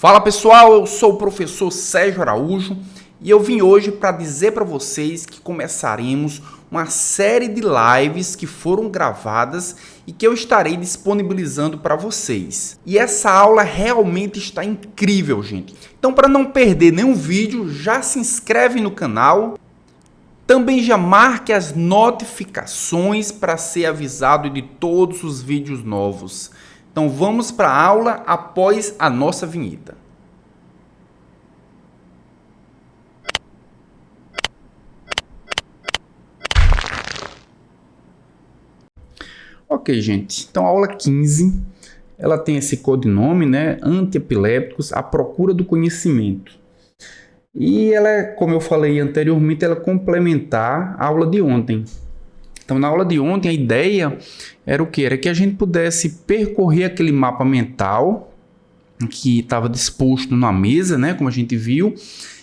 Fala pessoal, eu sou o professor Sérgio Araújo e eu vim hoje para dizer para vocês que começaremos uma série de lives que foram gravadas e que eu estarei disponibilizando para vocês. E essa aula realmente está incrível, gente. Então, para não perder nenhum vídeo, já se inscreve no canal. Também já marque as notificações para ser avisado de todos os vídeos novos. Então vamos para a aula após a nossa vinheta. Ok, gente. Então a aula 15, ela tem esse codinome, né? Antiepilépticos, a procura do conhecimento. E ela é, como eu falei anteriormente, ela é complementar a aula de ontem. Então, na aula de ontem, a ideia era o quê? Era que a gente pudesse percorrer aquele mapa mental que estava disposto na mesa, né? Como a gente viu.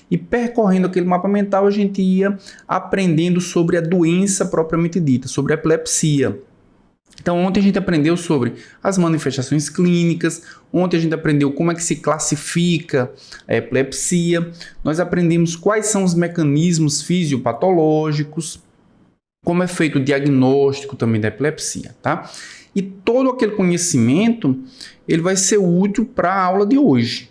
E percorrendo aquele mapa mental, a gente ia aprendendo sobre a doença propriamente dita, sobre a epilepsia. Então, ontem a gente aprendeu sobre as manifestações clínicas, ontem a gente aprendeu como é que se classifica a epilepsia, nós aprendemos quais são os mecanismos fisiopatológicos, como é feito o diagnóstico também da epilepsia, tá? E todo aquele conhecimento, ele vai ser útil para a aula de hoje.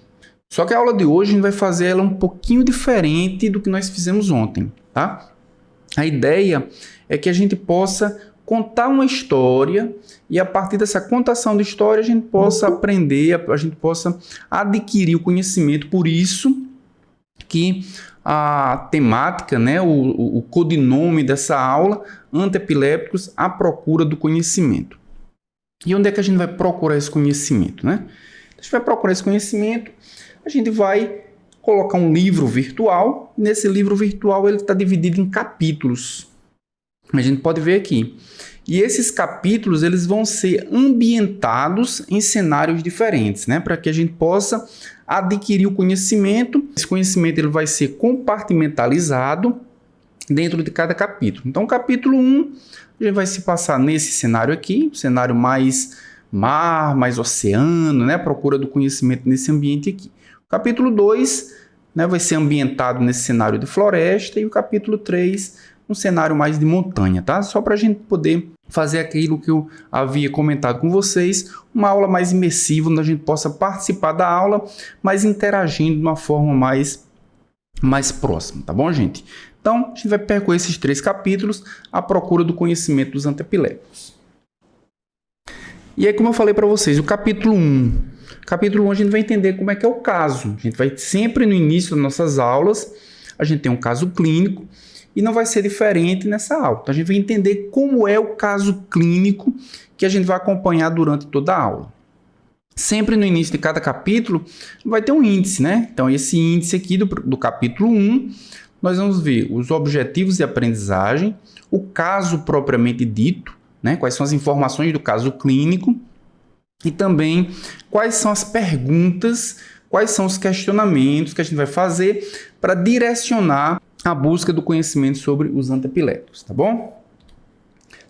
Só que a aula de hoje a gente vai fazer ela um pouquinho diferente do que nós fizemos ontem, tá? A ideia é que a gente possa contar uma história e a partir dessa contação de história a gente possa aprender, a gente possa adquirir o conhecimento. Por isso que a temática, né, o codinome dessa aula, Antiepilépticos, a procura do conhecimento. E onde é que a gente vai procurar esse conhecimento, né? A gente vai procurar esse conhecimento, a gente vai colocar um livro virtual. Nesse livro virtual ele está dividido em capítulos. A gente pode ver aqui. E esses capítulos eles vão ser ambientados em cenários diferentes, né? Para que a gente possa adquirir o conhecimento. Esse conhecimento ele vai ser compartimentalizado dentro de cada capítulo. Então, o capítulo 1, a gente vai se passar nesse cenário aqui, cenário mais mar, mais oceano, né? Procura do conhecimento nesse ambiente aqui. O capítulo 2, né, vai ser ambientado nesse cenário de floresta e o capítulo 3, um cenário mais de montanha, tá? Só para a gente poder fazer aquilo que eu havia comentado com vocês, uma aula mais imersiva, onde a gente possa participar da aula, mas interagindo de uma forma mais próxima, tá bom, gente? Então, a gente vai percorrer esses 3 capítulos, a procura do conhecimento dos antiepilépticos. E aí, como eu falei para vocês, o capítulo 1. Capítulo 1 a gente vai entender como é que é o caso. A gente vai sempre no início das nossas aulas, a gente tem um caso clínico, e não vai ser diferente nessa aula. Então, a gente vai entender como é o caso clínico que a gente vai acompanhar durante toda a aula. Sempre no início de cada capítulo vai ter um índice, né? Então, esse índice aqui do capítulo 1, nós vamos ver os objetivos de aprendizagem, o caso propriamente dito, né? Quais são as informações do caso clínico e também quais são as perguntas, quais são os questionamentos que a gente vai fazer para direcionar a busca do conhecimento sobre os antiepilépticos, tá bom?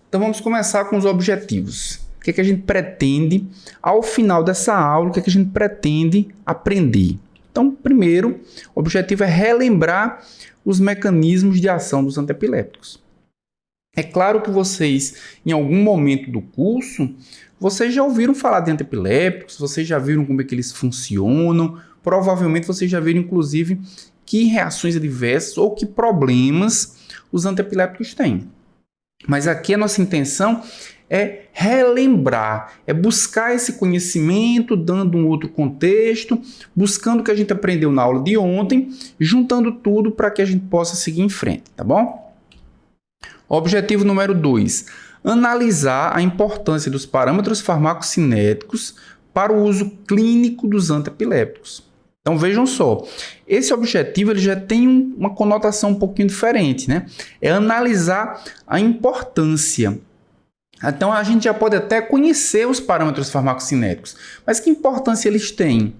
Então vamos começar com os objetivos. O que é que a gente pretende ao final dessa aula? O que é que a gente pretende aprender? Então, primeiro, o objetivo é relembrar os mecanismos de ação dos antiepilépticos. É claro que vocês, em algum momento do curso, vocês já ouviram falar de antiepilépticos, vocês já viram como é que eles funcionam, provavelmente vocês já viram, inclusive, que reações adversas ou que problemas os antiepilépticos têm. Mas aqui a nossa intenção é relembrar, é buscar esse conhecimento, dando um outro contexto, buscando o que a gente aprendeu na aula de ontem, juntando tudo para que a gente possa seguir em frente, tá bom? Objetivo número 2, analisar a importância dos parâmetros farmacocinéticos para o uso clínico dos antiepilépticos. Então vejam só, esse objetivo ele já tem uma conotação um pouquinho diferente, né? É analisar a importância. Então a gente já pode até conhecer os parâmetros farmacocinéticos, mas que importância eles têm?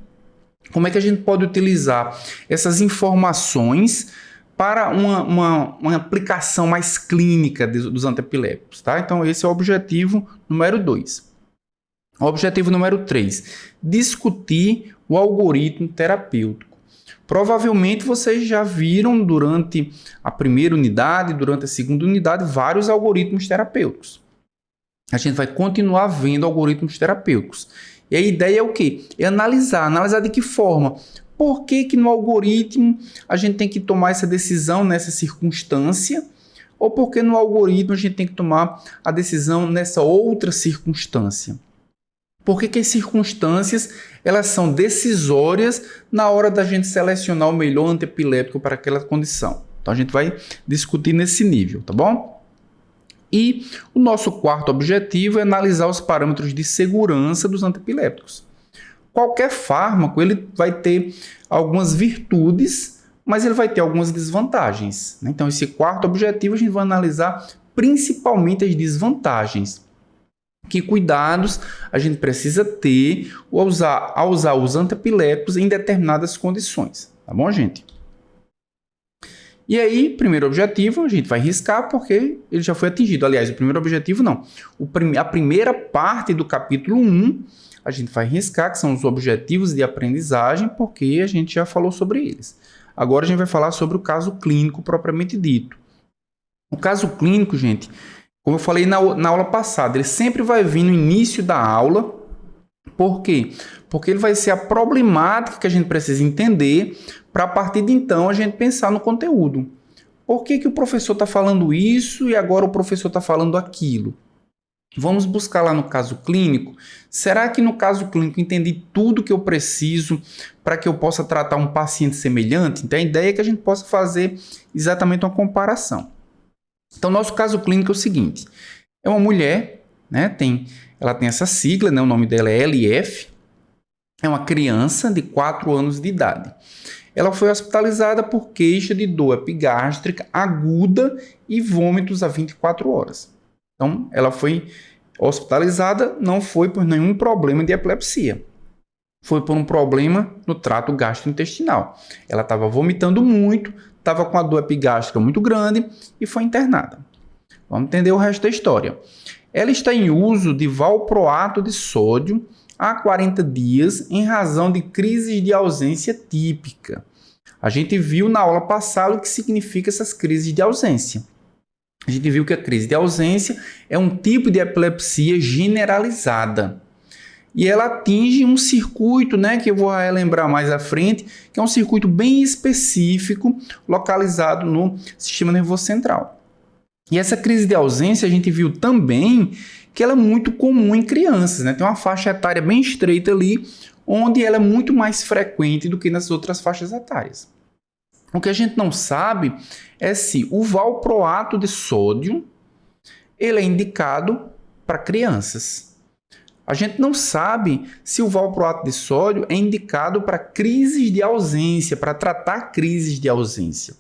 Como é que a gente pode utilizar essas informações para uma aplicação mais clínica dos antiepilépticos, tá? Então esse é o objetivo número 2. Objetivo número 3, discutir o algoritmo terapêutico. Provavelmente vocês já viram durante a primeira unidade, durante a segunda unidade, vários algoritmos terapêuticos. A gente vai continuar vendo algoritmos terapêuticos. E a ideia é o quê? É analisar de que forma. Por que no algoritmo a gente tem que tomar essa decisão nessa circunstância? Ou por que no algoritmo a gente tem que tomar a decisão nessa outra circunstância? Por que as circunstâncias elas são decisórias na hora da gente selecionar o melhor antiepiléptico para aquela condição? Então a gente vai discutir nesse nível, tá bom? E o nosso quarto objetivo é analisar os parâmetros de segurança dos antiepilépticos. Qualquer fármaco ele vai ter algumas virtudes, mas ele vai ter algumas desvantagens, né? Então esse quarto objetivo a gente vai analisar principalmente as desvantagens. Que cuidados a gente precisa ter ao usar os antiepilépticos em determinadas condições. Tá bom, gente? E aí, primeiro objetivo, a gente vai riscar porque ele já foi atingido. Aliás, o primeiro objetivo não. A primeira parte do capítulo 1, a gente vai riscar, que são os objetivos de aprendizagem, porque a gente já falou sobre eles. Agora a gente vai falar sobre o caso clínico propriamente dito. O caso clínico, gente, como eu falei na aula passada, ele sempre vai vir no início da aula. Por quê? Porque ele vai ser a problemática que a gente precisa entender para a partir de então a gente pensar no conteúdo. Por que o professor está falando isso e agora o professor está falando aquilo? Vamos buscar lá no caso clínico. Será que no caso clínico eu entendi tudo que eu preciso para que eu possa tratar um paciente semelhante? Então a ideia é que a gente possa fazer exatamente uma comparação. Então, nosso caso clínico é o seguinte: é uma mulher, né, ela tem essa sigla, né, o nome dela é LF, é uma criança de 4 anos de idade. Ela foi hospitalizada por queixa de dor epigástrica aguda e vômitos a 24 horas. Então, ela foi hospitalizada, não foi por nenhum problema de epilepsia. Foi por um problema no trato gastrointestinal. Ela estava vomitando muito, estava com a dor epigástrica muito grande e foi internada. Vamos entender o resto da história. Ela está em uso de valproato de sódio há 40 dias em razão de crises de ausência típica. A gente viu na aula passada o que significa essas crises de ausência. A gente viu que a crise de ausência é um tipo de epilepsia generalizada. E ela atinge um circuito, né, que eu vou relembrar mais à frente, que é um circuito bem específico, localizado no sistema nervoso central. E essa crise de ausência a gente viu também que ela é muito comum em crianças, né? Tem uma faixa etária bem estreita ali, onde ela é muito mais frequente do que nas outras faixas etárias. O que a gente não sabe é se o valproato de sódio ele é indicado para crianças. A gente não sabe se o valproato de sódio é indicado para crises de ausência, para tratar crises de ausência.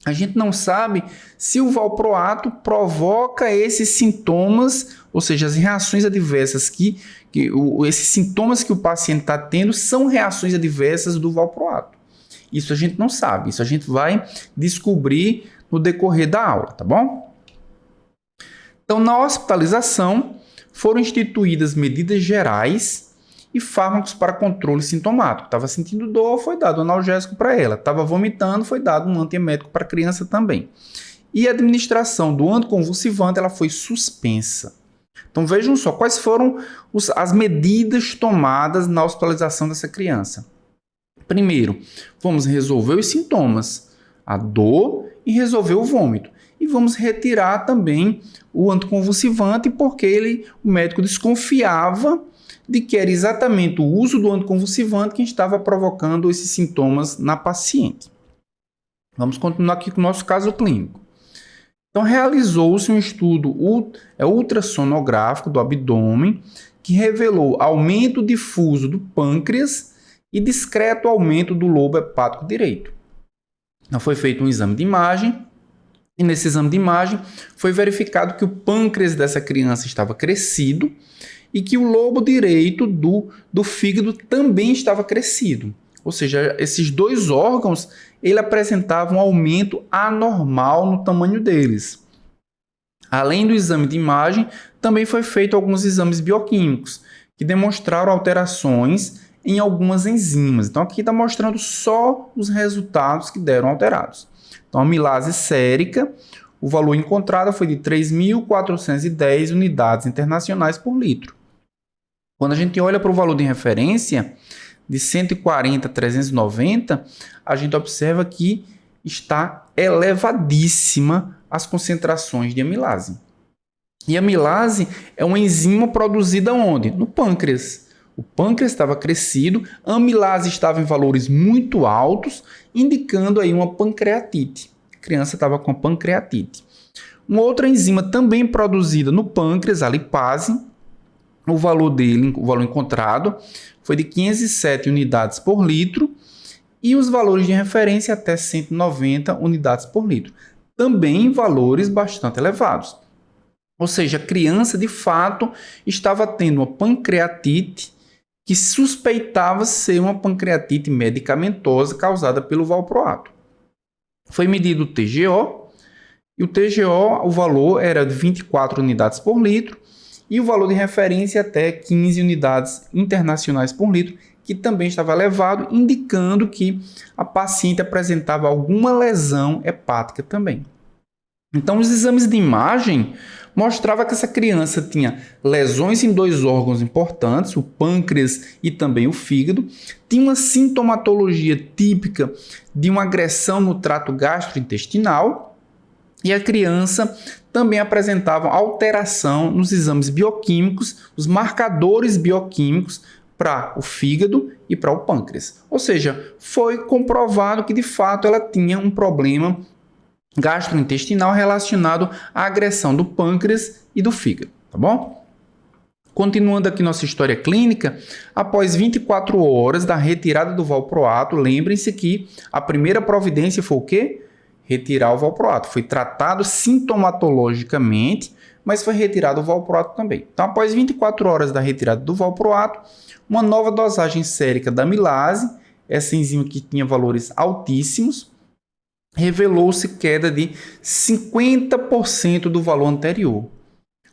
A gente não sabe se o valproato provoca esses sintomas, ou seja, as reações adversas esses sintomas que o paciente está tendo são reações adversas do valproato. Isso a gente não sabe, isso a gente vai descobrir no decorrer da aula, tá bom? Então, na hospitalização, foram instituídas medidas gerais e fármacos para controle sintomático. Estava sentindo dor, foi dado um analgésico para ela. Estava vomitando, foi dado um antiemético para a criança também. E a administração do anticonvulsivante ela foi suspensa. Então vejam só, quais foram as medidas tomadas na hospitalização dessa criança. Primeiro, vamos resolver os sintomas, a dor e resolver o vômito. E vamos retirar também o anticonvulsivante porque o médico desconfiava de que era exatamente o uso do anticonvulsivante que estava provocando esses sintomas na paciente. Vamos continuar aqui com o nosso caso clínico. Então, realizou-se um estudo ultrassonográfico do abdômen que revelou aumento difuso do pâncreas e discreto aumento do lobo hepático direito. Então, foi feito um exame de imagem e nesse exame de imagem foi verificado que o pâncreas dessa criança estava crescido e que o lobo direito do fígado também estava crescido. Ou seja, esses dois órgãos ele apresentavam um aumento anormal no tamanho deles. Além do exame de imagem, também foi feito alguns exames bioquímicos, que demonstraram alterações em algumas enzimas. Então, aqui está mostrando só os resultados que deram alterados. Então, a amilase sérica, o valor encontrado foi de 3.410 unidades internacionais por litro. Quando a gente olha para o valor de referência de 140 a 390, a gente observa que está elevadíssima as concentrações de amilase. E a amilase é uma enzima produzida onde? No pâncreas. O pâncreas estava crescido, a amilase estava em valores muito altos, indicando aí uma pancreatite. A criança estava com pancreatite. Uma outra enzima também produzida no pâncreas, a lipase, o valor encontrado foi de 507 unidades por litro e os valores de referência até 190 unidades por litro. Também valores bastante elevados. Ou seja, a criança de fato estava tendo uma pancreatite que suspeitava ser uma pancreatite medicamentosa causada pelo valproato. Foi medido o TGO e o TGO, o valor era de 24 unidades por litro e o valor de referência até 15 unidades internacionais por litro, que também estava elevado, indicando que a paciente apresentava alguma lesão hepática também. Então, os exames de imagem mostravam que essa criança tinha lesões em 2 órgãos importantes, o pâncreas e também o fígado, tinha uma sintomatologia típica de uma agressão no trato gastrointestinal e a criança também apresentava alteração nos exames bioquímicos, os marcadores bioquímicos para o fígado e para o pâncreas. Ou seja, foi comprovado que de fato ela tinha um problema gastrointestinal relacionado à agressão do pâncreas e do fígado, tá bom? Continuando aqui nossa história clínica, após 24 horas da retirada do valproato, lembrem-se que a primeira providência foi o quê? Retirar o valproato. Foi tratado sintomatologicamente, mas foi retirado o valproato também. Então, após 24 horas da retirada do valproato, uma nova dosagem sérica da amilase, essa enzima que tinha valores altíssimos, revelou-se queda de 50% do valor anterior.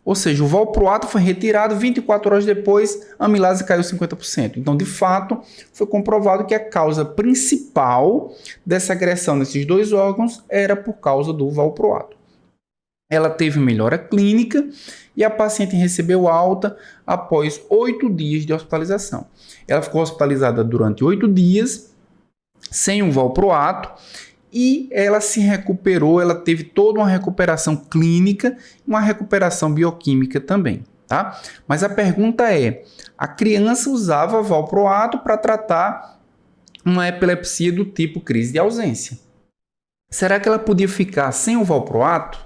Ou seja, o valproato foi retirado, 24 horas depois, a amilase caiu 50%. Então, de fato, foi comprovado que a causa principal dessa agressão nesses 2 órgãos era por causa do valproato. Ela teve melhora clínica e a paciente recebeu alta após 8 dias de hospitalização. Ela ficou hospitalizada durante 8 dias, sem o valproato, e ela se recuperou, ela teve toda uma recuperação clínica e uma recuperação bioquímica também, tá? Mas a pergunta é, a criança usava valproato para tratar uma epilepsia do tipo crise de ausência. Será que ela podia ficar sem o valproato?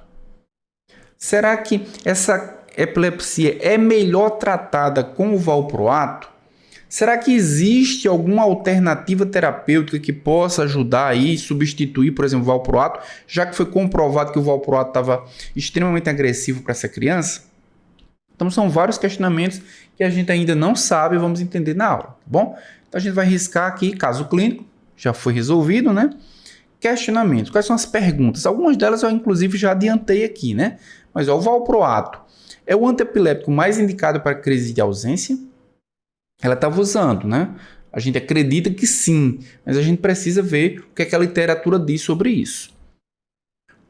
Será que essa epilepsia é melhor tratada com o valproato? Será que existe alguma alternativa terapêutica que possa ajudar aí, substituir, por exemplo, o valproato, já que foi comprovado que o valproato estava extremamente agressivo para essa criança? Então, são vários questionamentos que a gente ainda não sabe e vamos entender na aula, tá bom? Então, a gente vai riscar aqui, caso clínico, já foi resolvido, né? Questionamentos, quais são as perguntas? Algumas delas eu, inclusive, já adiantei aqui, né? Mas, ó, o valproato é o antiepiléptico mais indicado para crise de ausência? Ela estava usando, né? A gente acredita que sim, mas a gente precisa ver o que é que a literatura diz sobre isso.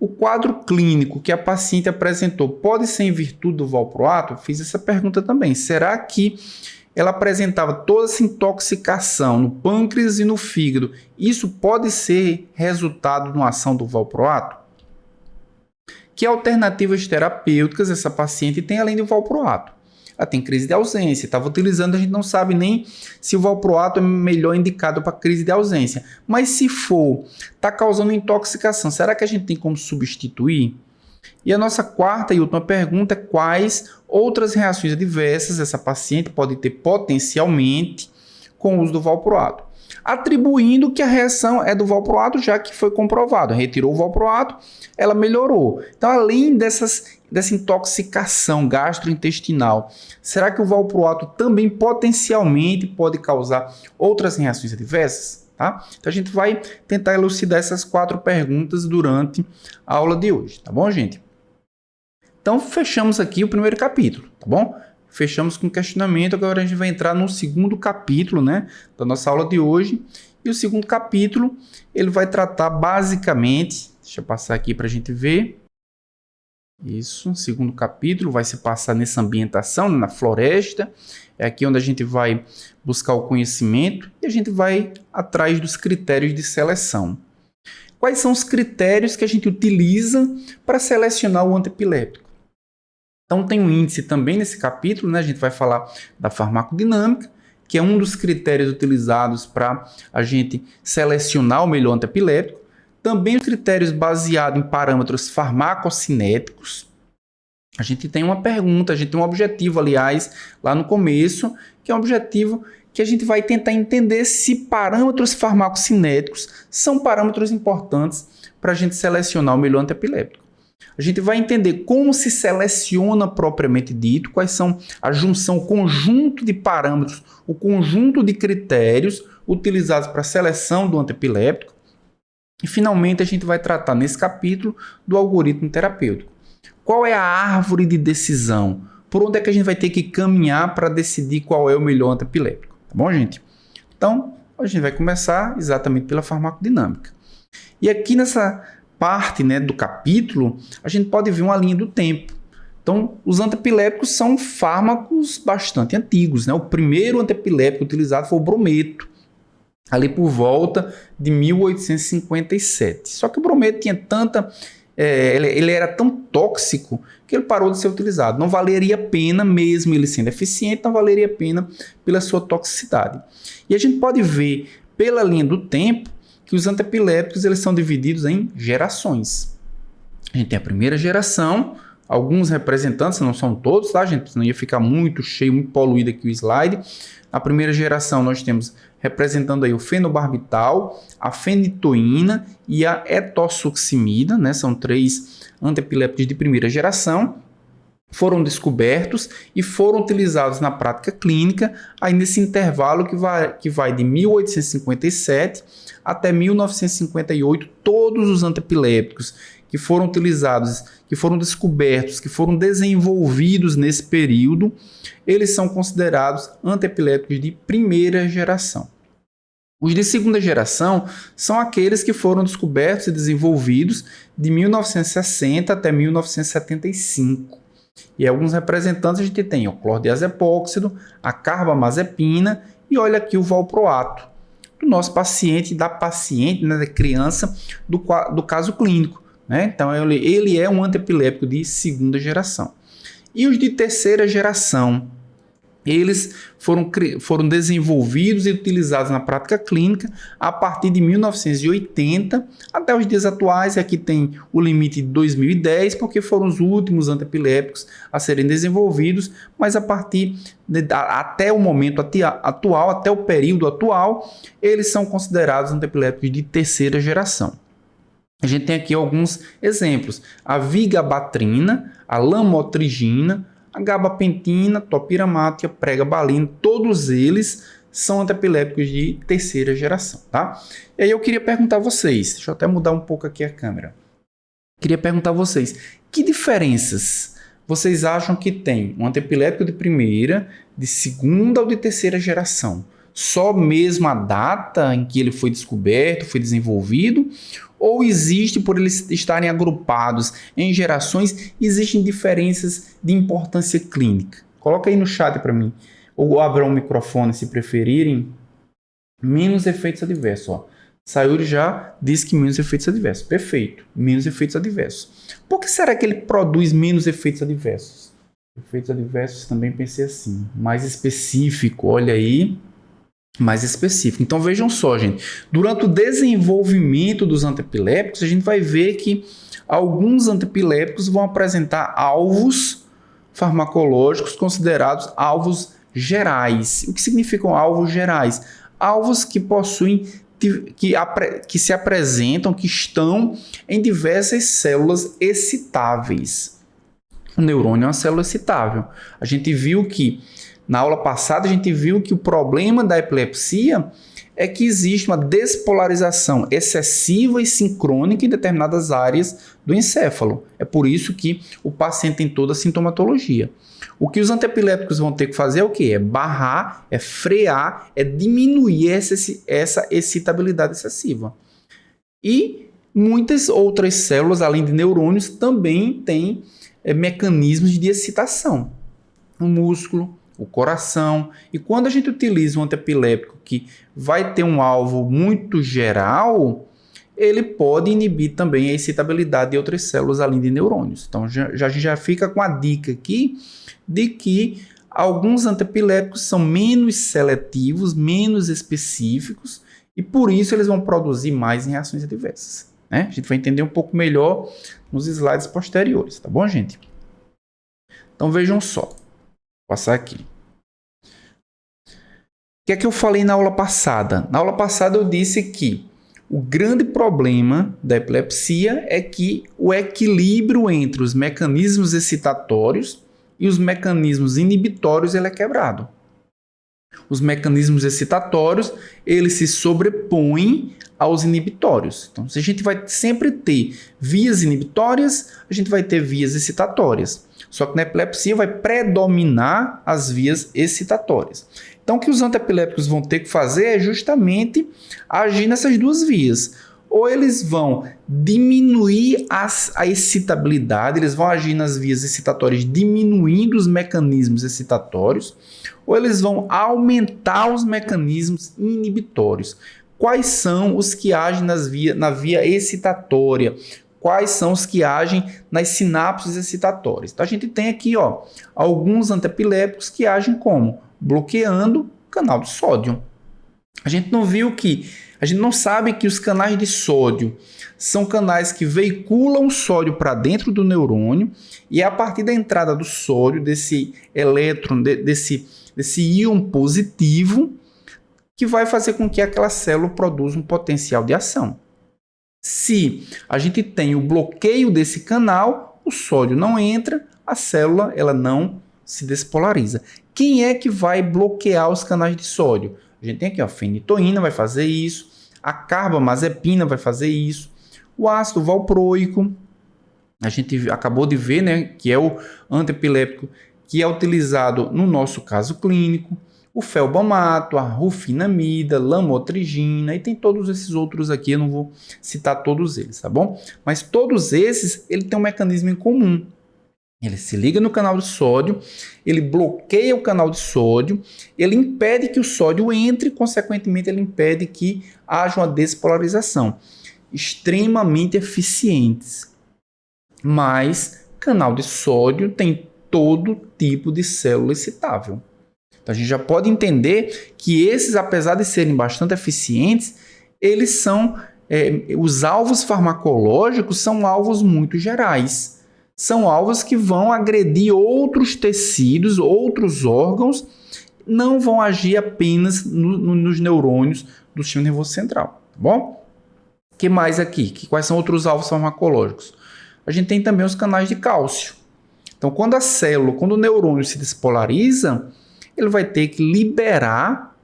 O quadro clínico que a paciente apresentou pode ser em virtude do valproato? Eu fiz essa pergunta também. Será que ela apresentava toda essa intoxicação no pâncreas e no fígado? Isso pode ser resultado de uma ação do valproato? Que alternativas terapêuticas essa paciente tem além do valproato? Ela tem crise de ausência, estava utilizando, a gente não sabe nem se o valproato é melhor indicado para crise de ausência. Mas se for, está causando intoxicação, será que a gente tem como substituir? E a nossa quarta e última pergunta é quais outras reações adversas essa paciente pode ter potencialmente com o uso do valproato? Atribuindo que a reação é do valproato, já que foi comprovado. Retirou o valproato, ela melhorou. Então, além dessa intoxicação gastrointestinal, será que o valproato também potencialmente pode causar outras reações adversas? Tá? Então, a gente vai tentar elucidar essas 4 perguntas durante a aula de hoje, tá bom, gente? Então, fechamos aqui o primeiro capítulo, tá bom? Fechamos com questionamento. Agora a gente vai entrar no segundo capítulo, né, da nossa aula de hoje. E o segundo capítulo, ele vai tratar basicamente... Deixa eu passar aqui para a gente ver. Isso, o segundo capítulo vai se passar nessa ambientação, na floresta. É aqui onde a gente vai buscar o conhecimento e a gente vai atrás dos critérios de seleção. Quais são os critérios que a gente utiliza para selecionar o antiepiléptico? Então tem um índice também nesse capítulo, né? A gente vai falar da farmacodinâmica, que é um dos critérios utilizados para a gente selecionar o melhor antiepiléptico. Também os critérios baseados em parâmetros farmacocinéticos. A gente tem uma pergunta, a gente tem um objetivo, aliás, lá no começo, que é um objetivo que a gente vai tentar entender se parâmetros farmacocinéticos são parâmetros importantes para a gente selecionar o melhor antiepiléptico. A gente vai entender como se seleciona propriamente dito, quais são a junção, o conjunto de parâmetros, o conjunto de critérios utilizados para a seleção do antiepiléptico. E, finalmente, a gente vai tratar nesse capítulo do algoritmo terapêutico. Qual é a árvore de decisão? Por onde é que a gente vai ter que caminhar para decidir qual é o melhor antiepiléptico? Tá bom, gente? Então, a gente vai começar exatamente pela farmacodinâmica. E aqui nessa parte, né, do capítulo, a gente pode ver uma linha do tempo. Então, os antiepilépticos são fármacos bastante antigos, né? O primeiro antiepiléptico utilizado foi o brometo, ali por volta de 1857. Só que o brometo tinha tanta... ele era tão tóxico que ele parou de ser utilizado. Não valeria a pena, mesmo ele sendo eficiente, não valeria a pena pela sua toxicidade. E a gente pode ver pela linha do tempo que os antiepilépticos eles são divididos em gerações. A gente tem a primeira geração, alguns representantes, não são todos, tá, gente? Senão ia ficar muito cheio, muito poluído aqui o slide. A primeira geração nós temos representando aí o fenobarbital, a fenitoína e a etosuximida, né? São 3 antiepilépticos de primeira geração. Foram descobertos e foram utilizados na prática clínica aí nesse intervalo que vai de 1857 até 1958, todos os antiepilépticos que foram utilizados, que foram descobertos, que foram desenvolvidos nesse período, eles são considerados antiepilépticos de primeira geração. Os de segunda geração são aqueles que foram descobertos e desenvolvidos de 1960 até 1975. E alguns representantes a gente tem o clordiazepóxido, a carbamazepina e olha aqui o valproato, do nosso paciente, da paciente, né, da criança, do caso clínico. Né? Então ele é um antiepiléptico de segunda geração. E os de terceira geração, eles foram desenvolvidos e utilizados na prática clínica a partir de 1980 até os dias atuais. E aqui tem o limite de 2010, porque foram os últimos antiepilépticos a serem desenvolvidos, mas a partir até o momento atual, até o período atual, eles são considerados antiepilépticos de terceira geração. A gente tem aqui alguns exemplos: a vigabatrina, a lamotrigina, a gabapentina, topiramato e a pregabalina, todos eles são antiepilépticos de terceira geração, tá? E aí eu queria perguntar a vocês, deixa eu até mudar um pouco aqui a câmera. Queria perguntar a vocês, que diferenças vocês acham que tem um antiepiléptico de primeira, de segunda ou de terceira geração? Só mesmo a data em que ele foi descoberto, foi desenvolvido? Ou existe, por eles estarem agrupados em gerações, existem diferenças de importância clínica? Coloca aí no chat para mim. Ou abra o microfone se preferirem. Menos efeitos adversos. Ó. Sayuri já disse que menos efeitos adversos. Perfeito. Menos efeitos adversos. Por que será que ele produz menos efeitos adversos? Efeitos adversos também pensei assim. Mais específico. Olha aí. Mais específico. Então vejam só, gente, durante o desenvolvimento dos antiepilépticos, a gente vai ver que alguns antiepilépticos vão apresentar alvos farmacológicos considerados alvos gerais. O que significam alvos gerais? Alvos que possuem, que se apresentam, que estão em diversas células excitáveis. O neurônio é uma célula excitável. A gente viu que na aula passada, a gente viu que o problema da epilepsia é que existe uma despolarização excessiva e sincrônica em determinadas áreas do encéfalo. É por isso que o paciente tem toda a sintomatologia. O que os antiepilépticos vão ter que fazer é o quê? É barrar, é frear, é diminuir essa excitabilidade excessiva. E muitas outras células, além de neurônios, também têm mecanismos de excitação. O músculo, o coração. E quando a gente utiliza um antiepilético que vai ter um alvo muito geral, ele pode inibir também a excitabilidade de outras células além de neurônios. Então, a gente já fica com a dica aqui de que alguns antiepiléticos são menos seletivos, menos específicos, e por isso eles vão produzir mais em reações adversas, né? A gente vai entender um pouco melhor nos slides posteriores, tá bom, gente? Então, vejam só. Vou passar aqui. O que é que eu falei na aula passada? Na aula passada eu disse que o grande problema da epilepsia é que o equilíbrio entre os mecanismos excitatórios e os mecanismos inibitórios ele é quebrado. Os mecanismos excitatórios eles se sobrepõem aos inibitórios. Então, se a gente vai sempre ter vias inibitórias, a gente vai ter vias excitatórias. Só que na epilepsia vai predominar as vias excitatórias. Então, o que os antiepilépticos vão ter que fazer é justamente agir nessas duas vias. Ou eles vão diminuir a excitabilidade, eles vão agir nas vias excitatórias diminuindo os mecanismos excitatórios, ou eles vão aumentar os mecanismos inibitórios. Quais são os que agem na via excitatória? Quais são os que agem nas sinapses excitatórias? Então, a gente tem aqui alguns antiepilépticos que agem como? Bloqueando o canal de sódio. A gente não sabe que os canais de sódio são canais que veiculam o sódio para dentro do neurônio e é a partir da entrada do sódio, desse elétron, desse íon positivo, que vai fazer com que aquela célula produza um potencial de ação. Se a gente tem o bloqueio desse canal, o sódio não entra, a célula ela não se despolariza. Quem é que vai bloquear os canais de sódio? A gente tem aqui a fenitoína vai fazer isso, a carbamazepina vai fazer isso, o ácido valproico, a gente acabou de ver, né, que é o antiepiléptico que é utilizado no nosso caso clínico, o felbamato, a rufinamida, lamotrigina, e tem todos esses outros aqui, eu não vou citar todos eles, tá bom? Mas todos esses, ele tem um mecanismo em comum. Ele se liga no canal de sódio, ele bloqueia o canal de sódio, ele impede que o sódio entre, consequentemente ele impede que haja uma despolarização. Extremamente eficientes. Mas canal de sódio tem todo tipo de célula excitável. Então a gente já pode entender que esses, apesar de serem bastante eficientes, eles são, os alvos farmacológicos são alvos muito gerais. São alvos que vão agredir outros tecidos, outros órgãos, não vão agir apenas nos neurônios do sistema nervoso central, tá bom? O que mais aqui? Quais são outros alvos farmacológicos? A gente tem também os canais de cálcio. Então, quando o neurônio se despolariza, ele vai ter que liberar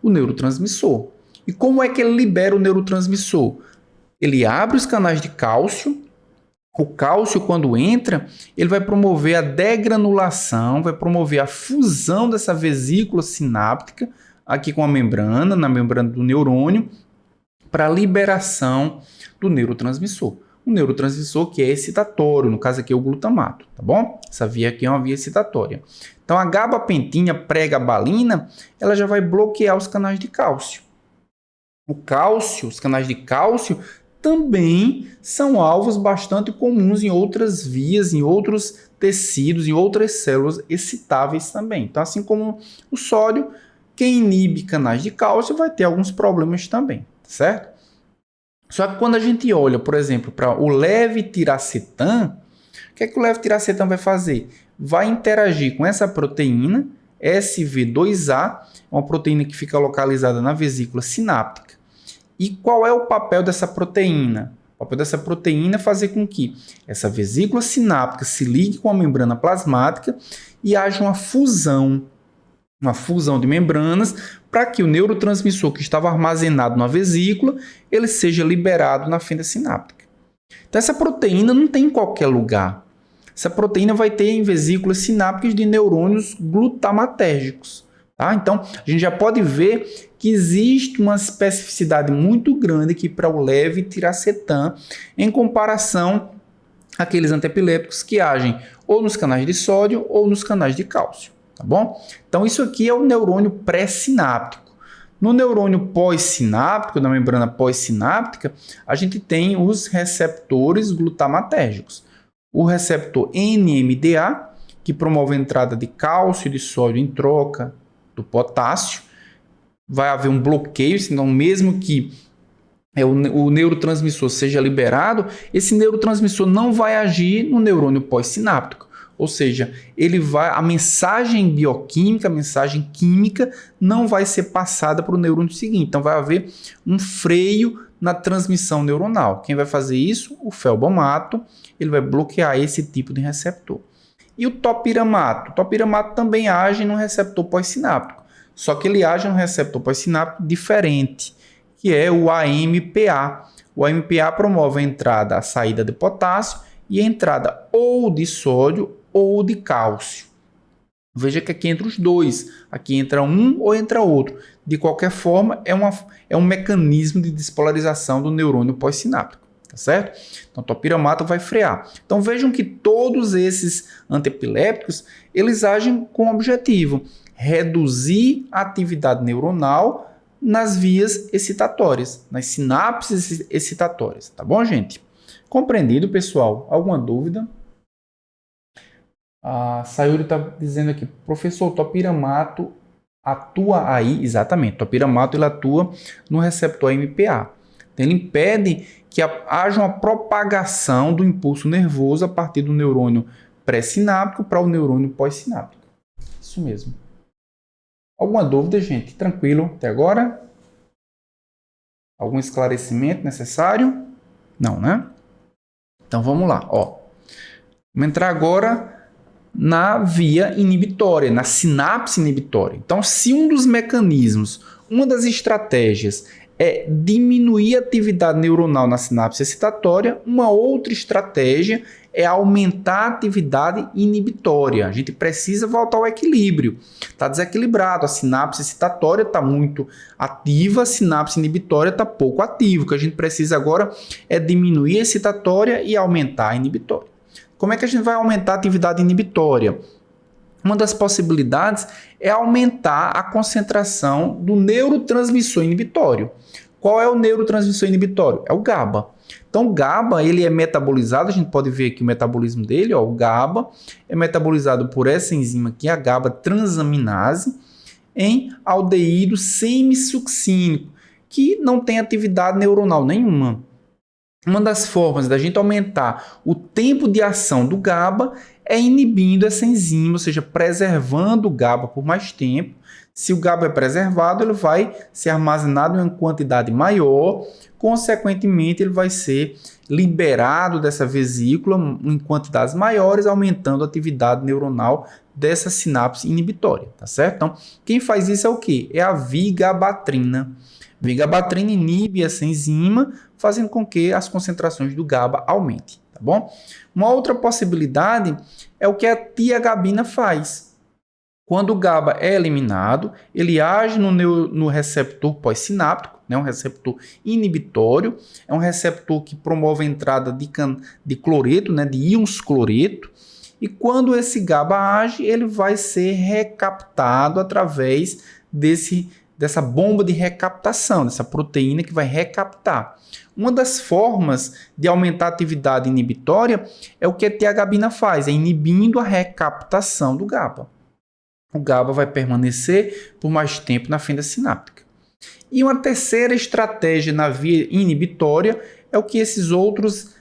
o neurotransmissor. E como é que ele libera o neurotransmissor? Ele abre os canais de cálcio. O cálcio, quando entra, ele vai promover a degranulação, vai promover a fusão dessa vesícula sináptica aqui com a membrana, na membrana do neurônio, para a liberação do neurotransmissor. O neurotransmissor que é excitatório, no caso aqui é o glutamato, tá bom? Essa via aqui é uma via excitatória. Então a gabapentina, pregabalina, ela já vai bloquear os canais de cálcio. Os canais de cálcio também são alvos bastante comuns em outras vias, em outros tecidos, em outras células excitáveis também. Então, assim como o sódio, quem inibe canais de cálcio vai ter alguns problemas também, certo? Só que quando a gente olha, por exemplo, para o levetiracetam, o que é que o levetiracetam vai fazer? Vai interagir com essa proteína, SV2A, uma proteína que fica localizada na vesícula sináptica. E qual é o papel dessa proteína? O papel dessa proteína é fazer com que essa vesícula sináptica se ligue com a membrana plasmática e haja uma fusão uma fusão de membranas, para que o neurotransmissor que estava armazenado na vesícula, ele seja liberado na fenda sináptica. Então, essa proteína não tem em qualquer lugar. Essa proteína vai ter em vesículas sinápticas de neurônios glutamatérgicos. Tá? Então, a gente já pode ver que existe uma especificidade muito grande aqui para o levetiracetam em comparação àqueles antiepiléticos que agem ou nos canais de sódio ou nos canais de cálcio. Tá bom? Então, isso aqui é o neurônio pré-sináptico. No neurônio pós-sináptico, na membrana pós-sináptica, a gente tem os receptores glutamatérgicos. O receptor NMDA, que promove a entrada de cálcio e de sódio em troca do potássio. Vai haver um bloqueio, senão mesmo que o neurotransmissor seja liberado, esse neurotransmissor não vai agir no neurônio pós-sináptico. Ou seja, a mensagem bioquímica, a mensagem química não vai ser passada para o neurônio seguinte. Então vai haver um freio na transmissão neuronal. Quem vai fazer isso? O felbomato. Ele vai bloquear esse tipo de receptor. E o topiramato? O topiramato também age no receptor pós-sináptico. Só que ele age no receptor pós-sináptico diferente, que é o AMPA. O AMPA promove a entrada, a saída de potássio e a entrada ou de sódio ou de cálcio. Veja que aqui entra os dois. Aqui entra um ou entra outro. De qualquer forma, é um mecanismo de despolarização do neurônio pós-sináptico. Tá certo? Então, o topiramato vai frear. Então, vejam que todos esses antiepilépticos, eles agem com o objetivo reduzir a atividade neuronal nas vias excitatórias, nas sinapses excitatórias. Tá bom, gente? Compreendido, pessoal? Alguma dúvida? A Sayuri está dizendo aqui, professor, o topiramato atua aí? Exatamente, o topiramato ele atua no receptor MPA. Então, ele impede que haja uma propagação do impulso nervoso a partir do neurônio pré-sináptico para o neurônio pós-sináptico. Isso mesmo. Alguma dúvida, gente? Tranquilo até agora? Algum esclarecimento necessário? Não, né? Então vamos lá. Vamos entrar agora na via inibitória, na sinapse inibitória. Então, se um dos mecanismos, uma das estratégias é diminuir a atividade neuronal na sinapse excitatória, uma outra estratégia é aumentar a atividade inibitória. A gente precisa voltar ao equilíbrio. Está desequilibrado, a sinapse excitatória está muito ativa, a sinapse inibitória está pouco ativa. O que a gente precisa agora é diminuir a excitatória e aumentar a inibitória. Como é que a gente vai aumentar a atividade inibitória? Uma das possibilidades é aumentar a concentração do neurotransmissor inibitório. Qual é o neurotransmissor inibitório? É o GABA. Então, o GABA ele é metabolizado, a gente pode ver aqui o metabolismo dele, o GABA é metabolizado por essa enzima aqui, a GABA transaminase, em aldeído semisuccínico, que não tem atividade neuronal nenhuma. Uma das formas da gente aumentar o tempo de ação do GABA é inibindo essa enzima, ou seja, preservando o GABA por mais tempo. Se o GABA é preservado, ele vai ser armazenado em uma quantidade maior, consequentemente, ele vai ser liberado dessa vesícula em quantidades maiores, aumentando a atividade neuronal dessa sinapse inibitória, tá certo? Então, quem faz isso é o quê? É a vigabatrina. Vigabatrina inibe essa enzima, fazendo com que as concentrações do GABA aumentem, tá bom? Uma outra possibilidade é o que a tiagabina faz. Quando o GABA é eliminado, ele age no receptor pós-sináptico, né, um receptor inibitório, é um receptor que promove a entrada de cloreto, né, de íons cloreto, e quando esse GABA age, ele vai ser recaptado através dessa bomba de recaptação, dessa proteína que vai recaptar. Uma das formas de aumentar a atividade inibitória é o que a tiagabina faz, é inibindo a recaptação do GABA. O GABA vai permanecer por mais tempo na fenda sináptica. E uma terceira estratégia na via inibitória é o que esses outros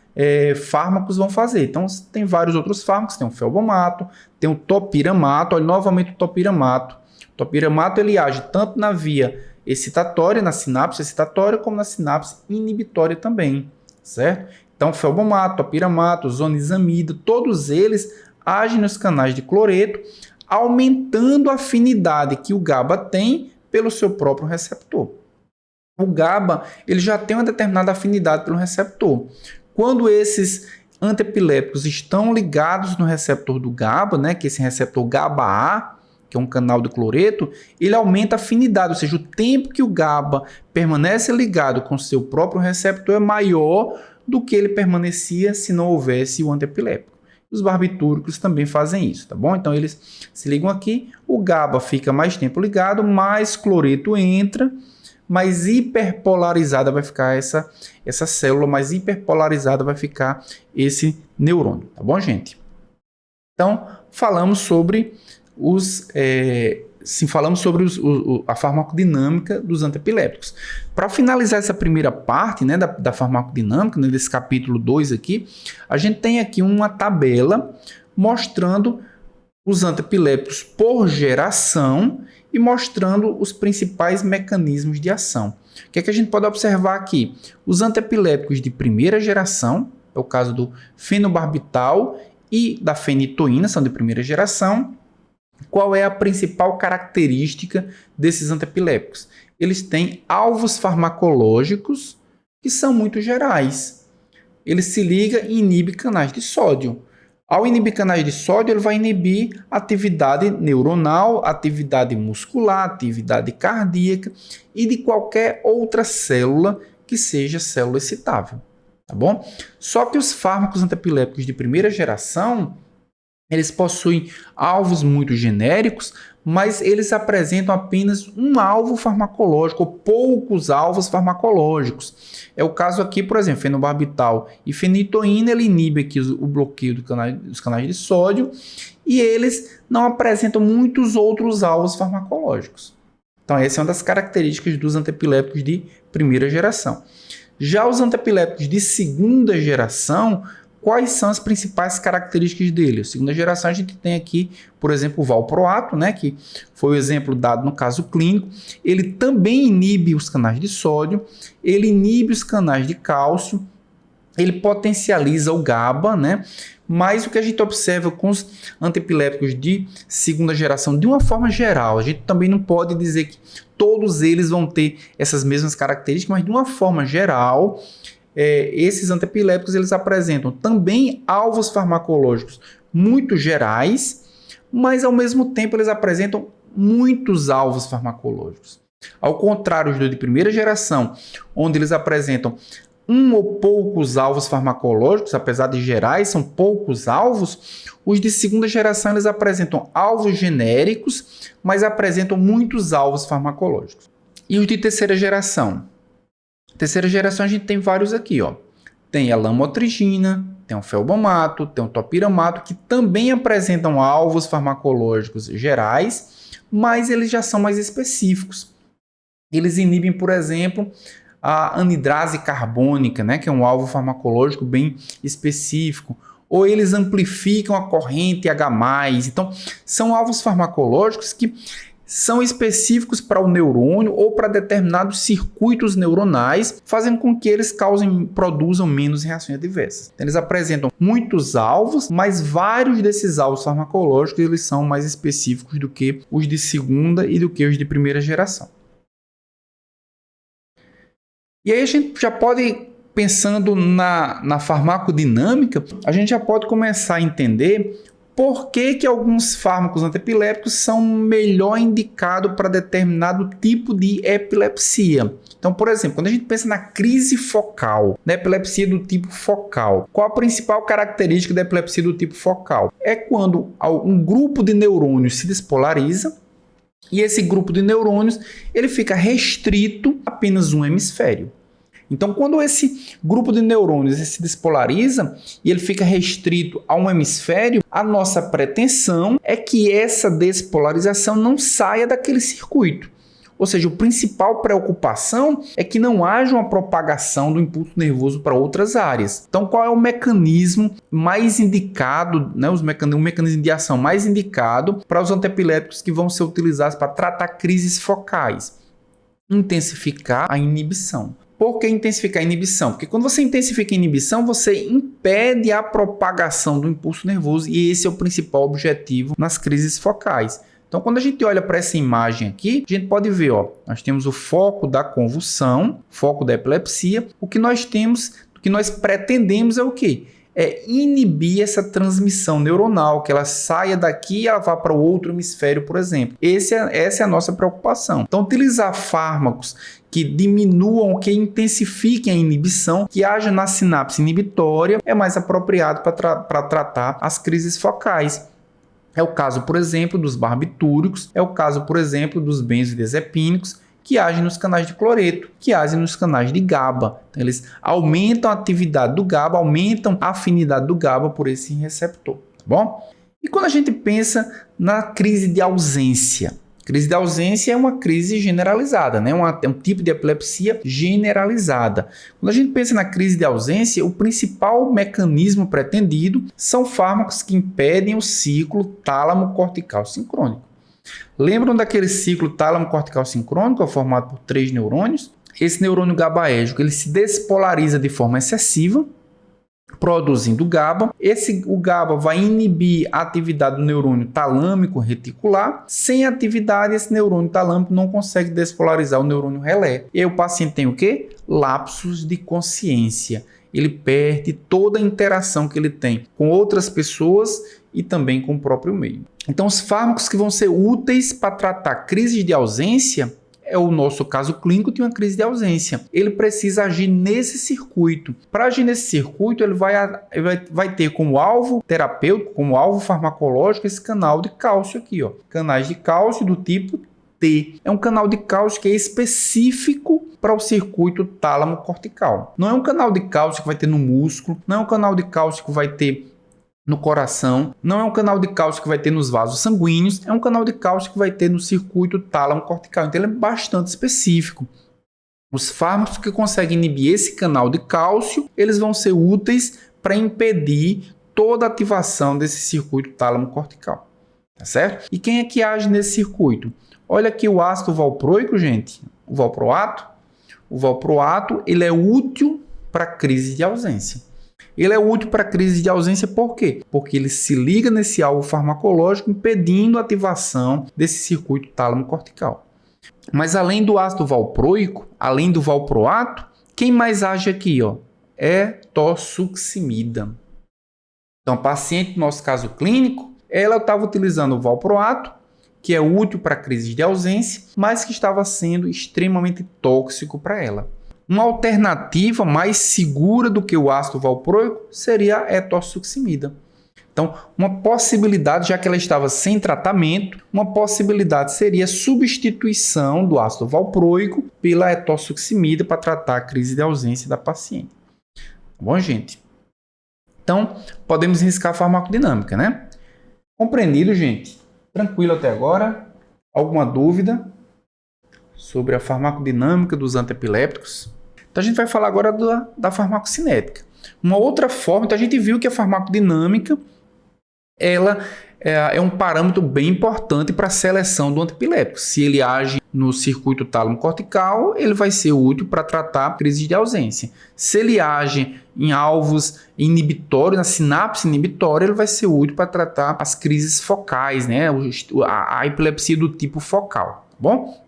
fármacos vão fazer. Então, tem vários outros fármacos, tem o felbomato, tem o topiramato, olha novamente o topiramato. O topiramato ele age tanto na via excitatória, na sinapse excitatória, como na sinapse inibitória também, certo? Então, felbomato, topiramato, zonisamida, todos eles agem nos canais de cloreto, aumentando a afinidade que o GABA tem pelo seu próprio receptor. O GABA ele já tem uma determinada afinidade pelo receptor. Quando esses antiepiléticos estão ligados no receptor do GABA, né, que é esse receptor GABA-A, que é um canal de cloreto, ele aumenta a afinidade, ou seja, o tempo que o GABA permanece ligado com seu próprio receptor é maior do que ele permanecia se não houvesse o antiepilético. Os barbitúricos também fazem isso, tá bom? Então eles se ligam aqui, o GABA fica mais tempo ligado, mais cloreto entra, mais hiperpolarizada vai ficar essa célula, mais hiperpolarizada vai ficar esse neurônio, tá bom, gente? Então, falamos sobre a farmacodinâmica dos antiepilépticos. Para finalizar essa primeira parte, né, da farmacodinâmica, né, desse capítulo 2 aqui, a gente tem aqui uma tabela mostrando os antiepilépticos por geração e mostrando os principais mecanismos de ação. O que é que a gente pode observar aqui? Os antiepilépticos de primeira geração, é o caso do fenobarbital e da fenitoína, são de primeira geração. Qual é a principal característica desses antiepilépticos? Eles têm alvos farmacológicos que são muito gerais. Ele se liga e inibe canais de sódio. Ao inibir canais de sódio, ele vai inibir atividade neuronal, atividade muscular, atividade cardíaca e de qualquer outra célula que seja célula excitável. Tá bom? Só que os fármacos antiepilépticos de primeira geração, eles possuem alvos muito genéricos, mas eles apresentam apenas um alvo farmacológico, ou poucos alvos farmacológicos. É o caso aqui, por exemplo, fenobarbital e fenitoína, ele inibe aqui o bloqueio dos canais de sódio, e eles não apresentam muitos outros alvos farmacológicos. Então, essa é uma das características dos antiepilépticos de primeira geração. Já os antiepilépticos de segunda geração, quais são as principais características dele? A segunda geração a gente tem aqui, por exemplo, o valproato, né, que foi o exemplo dado no caso clínico. Ele também inibe os canais de sódio, ele inibe os canais de cálcio, ele potencializa o GABA, né? Mas o que a gente observa com os antiepilépticos de segunda geração, de uma forma geral, a gente também não pode dizer que todos eles vão ter essas mesmas características, mas de uma forma geral, esses antiepilépticos eles apresentam também alvos farmacológicos muito gerais, mas ao mesmo tempo eles apresentam muitos alvos farmacológicos. Ao contrário dos de primeira geração, onde eles apresentam um ou poucos alvos farmacológicos, apesar de gerais, são poucos alvos, os de segunda geração eles apresentam alvos genéricos, mas apresentam muitos alvos farmacológicos. E os de terceira geração? Terceira geração a gente tem vários aqui, ó. Tem a lamotrigina, tem o felbamato, tem o topiramato, que também apresentam alvos farmacológicos gerais, mas eles já são mais específicos. Eles inibem, por exemplo, a anidrase carbônica, né, que é um alvo farmacológico bem específico, ou eles amplificam a corrente H+. Então, são alvos farmacológicos que são específicos para o neurônio ou para determinados circuitos neuronais, fazendo com que eles produzam menos reações adversas. Então, eles apresentam muitos alvos, mas vários desses alvos farmacológicos eles são mais específicos do que os de segunda e do que os de primeira geração. E aí a gente já pode, pensando na farmacodinâmica, a gente já pode começar a entender por que alguns fármacos antiepilépticos são melhor indicados para determinado tipo de epilepsia. Então, por exemplo, quando a gente pensa na crise focal, na epilepsia do tipo focal, qual a principal característica da epilepsia do tipo focal? É quando um grupo de neurônios se despolariza e esse grupo de neurônios ele fica restrito a apenas um hemisfério. Então, quando esse grupo de neurônios se despolariza e ele fica restrito a um hemisfério, a nossa pretensão é que essa despolarização não saia daquele circuito. Ou seja, a principal preocupação é que não haja uma propagação do impulso nervoso para outras áreas. Então, qual é o mecanismo mais indicado, né, o mecanismo de ação mais indicado para os antiepilépticos que vão ser utilizados para tratar crises focais? Intensificar a inibição. Por que intensificar a inibição? Porque quando você intensifica a inibição, você impede a propagação do impulso nervoso e esse é o principal objetivo nas crises focais. Então, quando a gente olha para essa imagem aqui, a gente pode ver, ó, nós temos o foco da convulsão, foco da epilepsia. O que nós pretendemos é o quê? É inibir essa transmissão neuronal, que ela saia daqui e ela vá para o outro hemisfério, por exemplo. Essa é a nossa preocupação. Então, utilizar fármacos que diminuam, que intensifiquem a inibição, que haja na sinapse inibitória, é mais apropriado para tratar as crises focais. É o caso, por exemplo, dos barbitúricos, é o caso, por exemplo, dos benzodiazepínicos, que agem nos canais de cloreto, que agem nos canais de GABA. Então, eles aumentam a atividade do GABA, aumentam a afinidade do GABA por esse receptor, tá bom? E quando a gente pensa na crise de ausência, crise de ausência é uma crise generalizada, né? É um tipo de epilepsia generalizada. Quando a gente pensa na crise de ausência, o principal mecanismo pretendido são fármacos que impedem o ciclo tálamo-cortical sincrônico. Lembram daquele ciclo tálamo-cortical sincrônico, formado por 3 neurônios? Esse neurônio GABAérgico ele se despolariza de forma excessiva, produzindo GABA. O GABA vai inibir a atividade do neurônio talâmico reticular. Sem atividade, esse neurônio talâmico não consegue despolarizar o neurônio relé. E aí o paciente tem o quê? Lapsos de consciência. Ele perde toda a interação que ele tem com outras pessoas e também com o próprio meio. Então, os fármacos que vão ser úteis para tratar crises de ausência é o nosso caso clínico de uma crise de ausência. Ele precisa agir nesse circuito. Para agir nesse circuito, ele vai ter como alvo terapêutico, como alvo farmacológico, esse canal de cálcio aqui, ó. Canais de cálcio do tipo T. É um canal de cálcio que é específico para o circuito tálamo-cortical. Não é um canal de cálcio que vai ter no músculo, não é um canal de cálcio que vai ter no coração, não é um canal de cálcio que vai ter nos vasos sanguíneos, é um canal de cálcio que vai ter no circuito tálamo-cortical. Então ele é bastante específico. Os fármacos que conseguem inibir esse canal de cálcio, eles vão ser úteis para impedir toda a ativação desse circuito tálamo-cortical. Tá certo? E quem é que age nesse circuito? Olha aqui o ácido valproico, gente, o valproato. O valproato, ele é útil para crise de ausência. Ele é útil para crise de ausência por quê? Porque ele se liga nesse alvo farmacológico, impedindo a ativação desse circuito tálamo-cortical. Mas além do ácido valproico, além do valproato, quem mais age aqui? Ó? É tosuximida. Então, a paciente, no nosso caso clínico, ela estava utilizando o valproato, que é útil para crise de ausência, mas que estava sendo extremamente tóxico para ela. Uma alternativa mais segura do que o ácido valproico seria a etosuximida. Então, uma possibilidade, já que ela estava sem tratamento, uma possibilidade seria a substituição do ácido valproico pela etosuximida para tratar a crise de ausência da paciente. Tá bom, gente? Então, podemos riscar a farmacodinâmica, né? Compreendido, gente? Tranquilo até agora? Alguma dúvida sobre a farmacodinâmica dos antiepiléticos? Então a gente vai falar agora da farmacocinética. Uma outra forma, então a gente viu que a farmacodinâmica ela é um parâmetro bem importante para a seleção do antiepilético. Se ele age no circuito tálamo-cortical, ele vai ser útil para tratar crises de ausência. Se ele age em alvos inibitórios, na sinapse inibitória, ele vai ser útil para tratar as crises focais, né? A epilepsia do tipo focal, tá bom?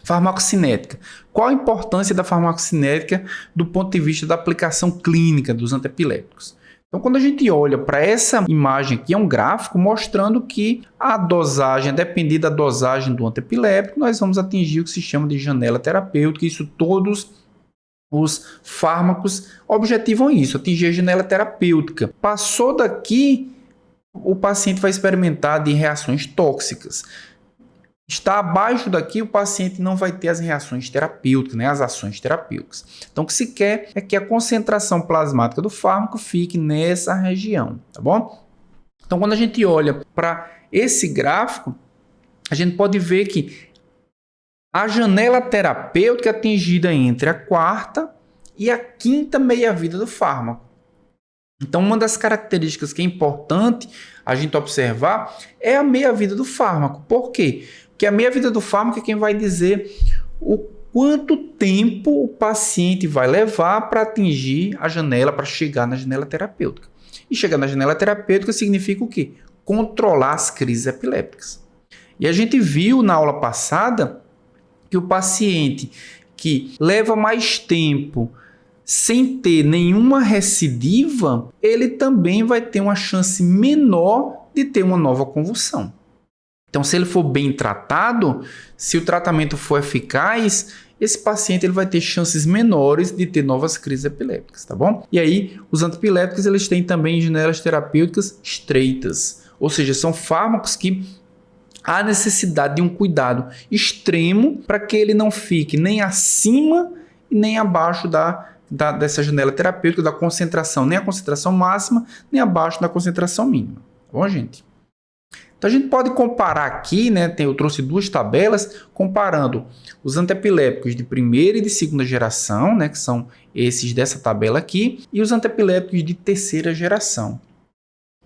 Farmacocinética. Qual a importância da farmacocinética do ponto de vista da aplicação clínica dos antiepiléticos? Então, quando a gente olha para essa imagem aqui, é um gráfico mostrando que a dosagem, a depender da dosagem do antiepilético, nós vamos atingir o que se chama de janela terapêutica. Isso todos os fármacos objetivam isso, atingir a janela terapêutica. Passou daqui, o paciente vai experimentar de reações tóxicas. Está abaixo daqui, o paciente não vai ter as reações terapêuticas, né, as ações terapêuticas. Então, o que se quer é que a concentração plasmática do fármaco fique nessa região, tá bom? Então, quando a gente olha para esse gráfico, a gente pode ver que a janela terapêutica é atingida entre a quarta e a quinta meia-vida do fármaco. Então, uma das características que é importante a gente observar é a meia-vida do fármaco. Por quê? Porque a meia-vida do fármaco é quem vai dizer quanto tempo o paciente vai levar para atingir a janela, para chegar na janela terapêutica. E chegar na janela terapêutica significa o quê? Controlar as crises epilépticas. E a gente viu na aula passada que o paciente que leva mais tempo sem ter nenhuma recidiva, ele também vai ter uma chance menor de ter uma nova convulsão. Então, se ele for bem tratado, se o tratamento for eficaz, esse paciente ele vai ter chances menores de ter novas crises epilépticas, tá bom? E aí, os antiepiléticos eles têm também janelas terapêuticas estreitas, ou seja, são fármacos que há necessidade de um cuidado extremo para que ele não fique nem acima e nem abaixo dessa janela terapêutica, da concentração, nem a concentração máxima, nem abaixo da concentração mínima. Tá bom, gente? Então a gente pode comparar aqui, né? Eu trouxe duas tabelas comparando os antiepiléticos de primeira e de segunda geração, né? Que são esses dessa tabela aqui, e os antiepiléticos de terceira geração.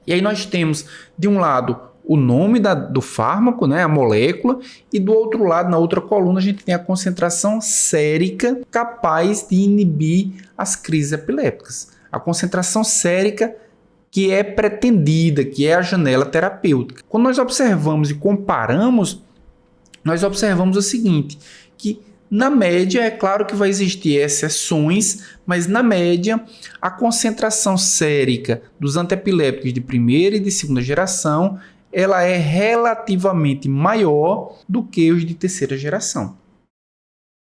E aí nós temos, de um lado, o nome do fármaco, né? A molécula, e do outro lado, na outra coluna, a gente tem a concentração sérica capaz de inibir as crises epilépticas. A concentração sérica que é pretendida, que é a janela terapêutica. Quando nós observamos e comparamos, nós observamos o seguinte, que na média, é claro que vai existir exceções, mas na média, a concentração sérica dos antiepiléticos de primeira e de segunda geração, ela é relativamente maior do que os de terceira geração.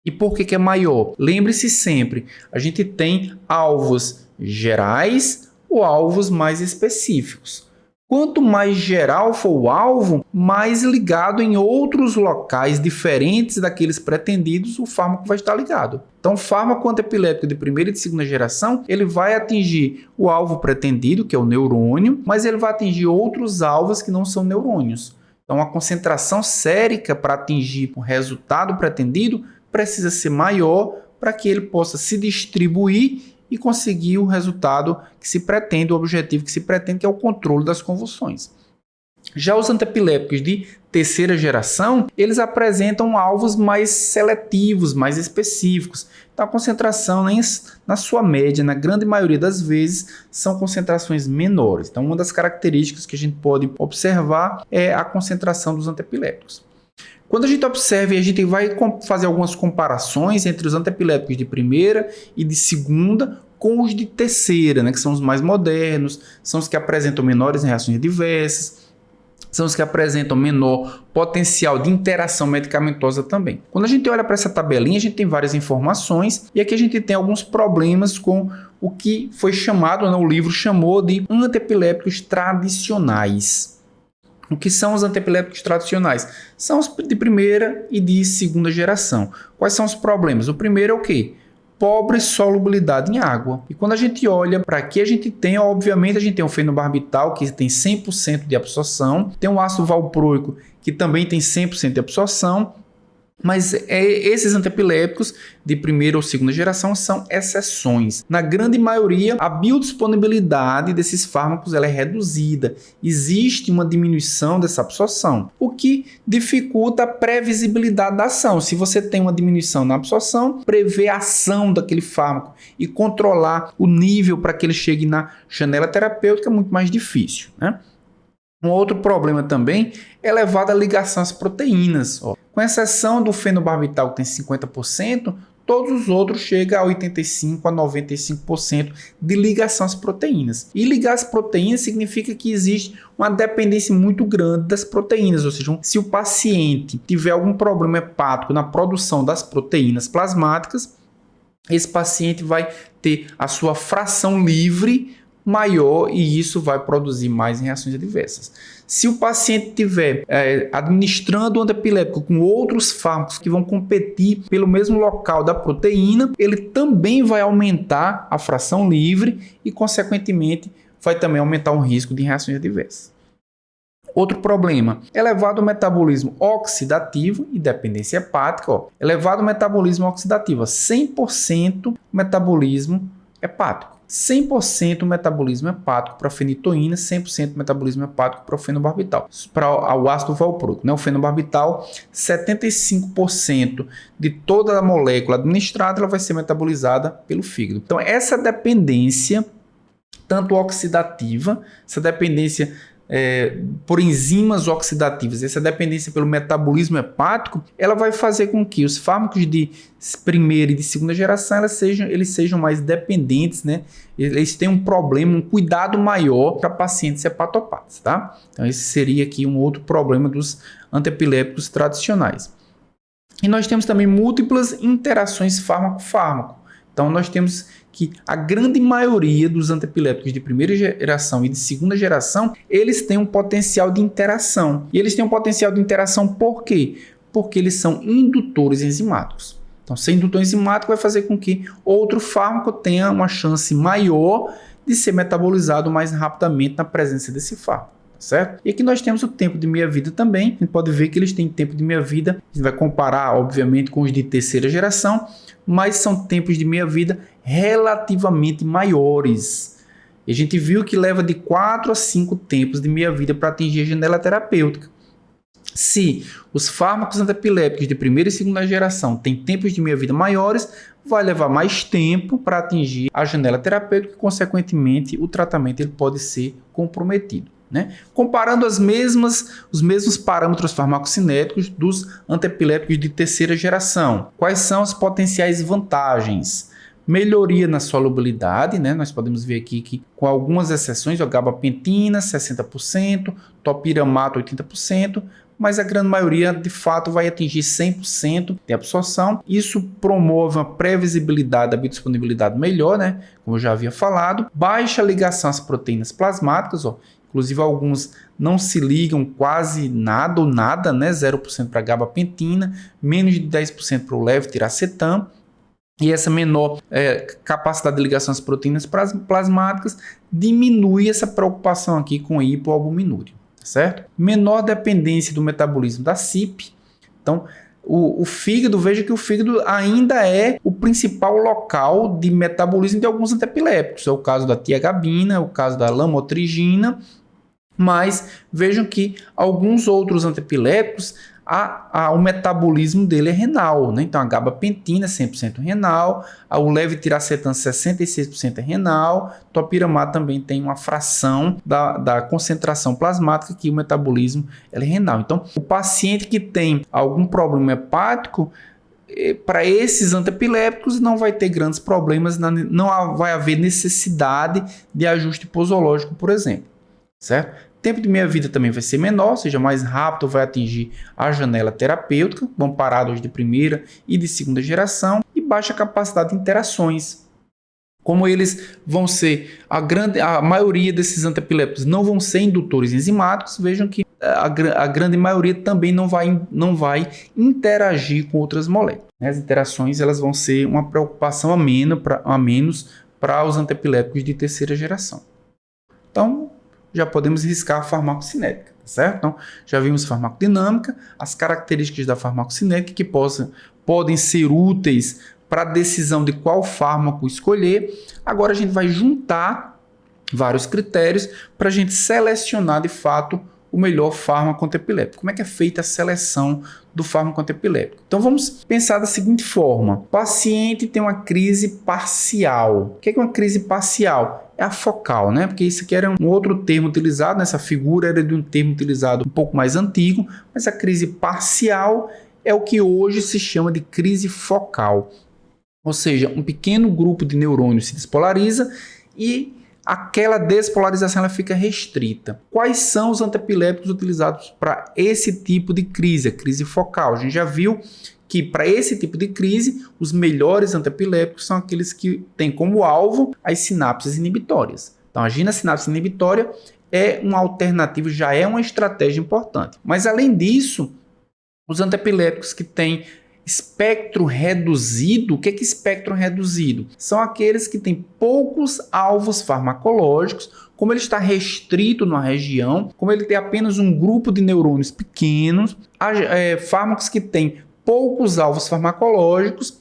E por que é maior? Lembre-se sempre, a gente tem alvos gerais ou alvos mais específicos. Quanto mais geral for o alvo, mais ligado em outros locais diferentes daqueles pretendidos, o fármaco vai estar ligado. Então, o fármaco antiepilético de primeira e de segunda geração, ele vai atingir o alvo pretendido, que é o neurônio, mas ele vai atingir outros alvos que não são neurônios. Então, a concentração sérica para atingir o resultado pretendido precisa ser maior para que ele possa se distribuir e conseguir o resultado que se pretende, o objetivo que se pretende, que é o controle das convulsões. Já os antiepiléticos de terceira geração, eles apresentam alvos mais seletivos, mais específicos. Então, a concentração, na sua média, na grande maioria das vezes, são concentrações menores. Então, uma das características que a gente pode observar é a concentração dos antiepiléticos. Quando a gente observa e a gente vai fazer algumas comparações entre os antiepiléticos de primeira e de segunda com os de terceira, né, que são os mais modernos, são os que apresentam menores reações adversas, são os que apresentam menor potencial de interação medicamentosa também. Quando a gente olha para essa tabelinha, a gente tem várias informações e aqui a gente tem alguns problemas com o que foi chamado, né, o livro chamou de antiepiléticos tradicionais. O que são os antiepiléticos tradicionais? São os de primeira e de segunda geração. Quais são os problemas? O primeiro é o quê? Pobre solubilidade em água. E quando a gente olha para aqui, a gente tem, obviamente, a gente tem o fenobarbital, que tem 100% de absorção, tem o ácido valproico, que também tem 100% de absorção, mas esses antiepiléticos de primeira ou segunda geração são exceções. Na grande maioria, a biodisponibilidade desses fármacos ela é reduzida. Existe uma diminuição dessa absorção, o que dificulta a previsibilidade da ação. Se você tem uma diminuição na absorção, prever a ação daquele fármaco e controlar o nível para que ele chegue na janela terapêutica é muito mais difícil, né? Um outro problema também é elevada ligação às proteínas. Com exceção do fenobarbital, que tem 50%, todos os outros chegam a 85% a 95% de ligação às proteínas. E ligar às proteínas significa que existe uma dependência muito grande das proteínas, ou seja, se o paciente tiver algum problema hepático na produção das proteínas plasmáticas, esse paciente vai ter a sua fração livre maior e isso vai produzir mais reações adversas. Se o paciente estiver administrando o antiepilético com outros fármacos que vão competir pelo mesmo local da proteína, ele também vai aumentar a fração livre e, consequentemente, vai também aumentar o risco de reações adversas. Outro problema, elevado metabolismo oxidativo e dependência hepática. Elevado metabolismo oxidativo, 100% metabolismo hepático. 100% metabolismo hepático para a fenitoína, 100% metabolismo hepático para o fenobarbital. Para o ácido valproico, né? O fenobarbital, 75% de toda a molécula administrada ela vai ser metabolizada pelo fígado. Então, essa dependência, tanto oxidativa, essa dependência por enzimas oxidativas, essa dependência pelo metabolismo hepático, ela vai fazer com que os fármacos de primeira e de segunda geração eles sejam mais dependentes, né? Eles têm um problema, um cuidado maior para pacientes hepatopatas, tá? Então esse seria aqui um outro problema dos antiepilépticos tradicionais. E nós temos também múltiplas interações fármaco-fármaco. Então nós temos que a grande maioria dos antiepilépticos de primeira geração e de segunda geração, eles têm um potencial de interação. E eles têm um potencial de interação por quê? Porque eles são indutores enzimáticos. Então, ser indutor enzimático vai fazer com que outro fármaco tenha uma chance maior de ser metabolizado mais rapidamente na presença desse fármaco. Certo? E aqui nós temos o tempo de meia-vida também. A gente pode ver que eles têm tempo de meia-vida. A gente vai comparar, obviamente, com os de terceira geração, mas são tempos de meia-vida relativamente maiores. E a gente viu que leva de 4 a 5 tempos de meia-vida para atingir a janela terapêutica. Se os fármacos antiepilépticos de primeira e segunda geração têm tempos de meia-vida maiores, vai levar mais tempo para atingir a janela terapêutica e, consequentemente, o tratamento ele pode ser comprometido. Né? Comparando os mesmos parâmetros farmacocinéticos dos antiepilépticos de terceira geração. Quais são as potenciais vantagens? Melhoria na solubilidade, né? Nós podemos ver aqui que, com algumas exceções, a gabapentina 60%, topiramato 80%, mas a grande maioria de fato vai atingir 100% de absorção. Isso promove uma previsibilidade da biodisponibilidade melhor, né? Como eu já havia falado. Baixa ligação às proteínas plasmáticas, ó. Inclusive, alguns não se ligam quase nada ou nada, né? 0% para gabapentina, menos de 10% para o levetiracetam. E essa menor capacidade de ligação às proteínas plasmáticas diminui essa preocupação aqui com hipoalbuminúria, certo? Menor dependência do metabolismo da CYP. Então, o fígado, veja que o fígado ainda é o principal local de metabolismo de alguns antiepilépticos. É o caso da tiagabina, é o caso da lamotrigina, mas vejam que alguns outros antiepilépticos, o metabolismo dele é renal, né? Então a gabapentina 100% renal, o levetiracetam 66% é renal, topiramato também tem uma fração da concentração plasmática que o metabolismo é renal. Então o paciente que tem algum problema hepático, para esses antiepilépticos não vai ter grandes problemas, não vai haver necessidade de ajuste posológico, por exemplo, certo? Tempo de meia-vida também vai ser menor, ou seja, mais rápido, vai atingir a janela terapêutica, comparado aos de primeira e de segunda geração, e baixa capacidade de interações. Como eles vão ser, a maioria desses antiepilépticos não vão ser indutores enzimáticos, vejam que a grande maioria também não vai interagir com outras moléculas. As interações elas vão ser uma preocupação a menos para os antiepilépticos de terceira geração. Então, já podemos riscar a farmacocinética, certo? Então, já vimos farmacodinâmica, as características da farmacocinética que podem ser úteis para a decisão de qual fármaco escolher. Agora a gente vai juntar vários critérios para a gente selecionar de fato o melhor fármaco antiepiléptico. Como é que é feita a seleção do fármaco antiepiléptico? Então vamos pensar da seguinte forma: o paciente tem uma crise parcial. O que é uma crise parcial? É a focal, né? Porque isso aqui era um outro termo utilizado, nessa figura era de um termo utilizado um pouco mais antigo, mas a crise parcial é o que hoje se chama de crise focal. Ou seja, um pequeno grupo de neurônios se despolariza e aquela despolarização ela fica restrita. Quais são os antiepilépticos utilizados para esse tipo de crise, a crise focal? A gente já viu que para esse tipo de crise, os melhores antiepilépticos são aqueles que têm como alvo as sinapses inibitórias. Então, a ginassinapse inibitória é uma alternativa, já é uma estratégia importante. Mas, além disso, os antiepilépticos que têm espectro reduzido, o que é espectro reduzido? São aqueles que têm poucos alvos farmacológicos, como ele está restrito numa região, como ele tem apenas um grupo de neurônios pequenos, fármacos que têm poucos alvos farmacológicos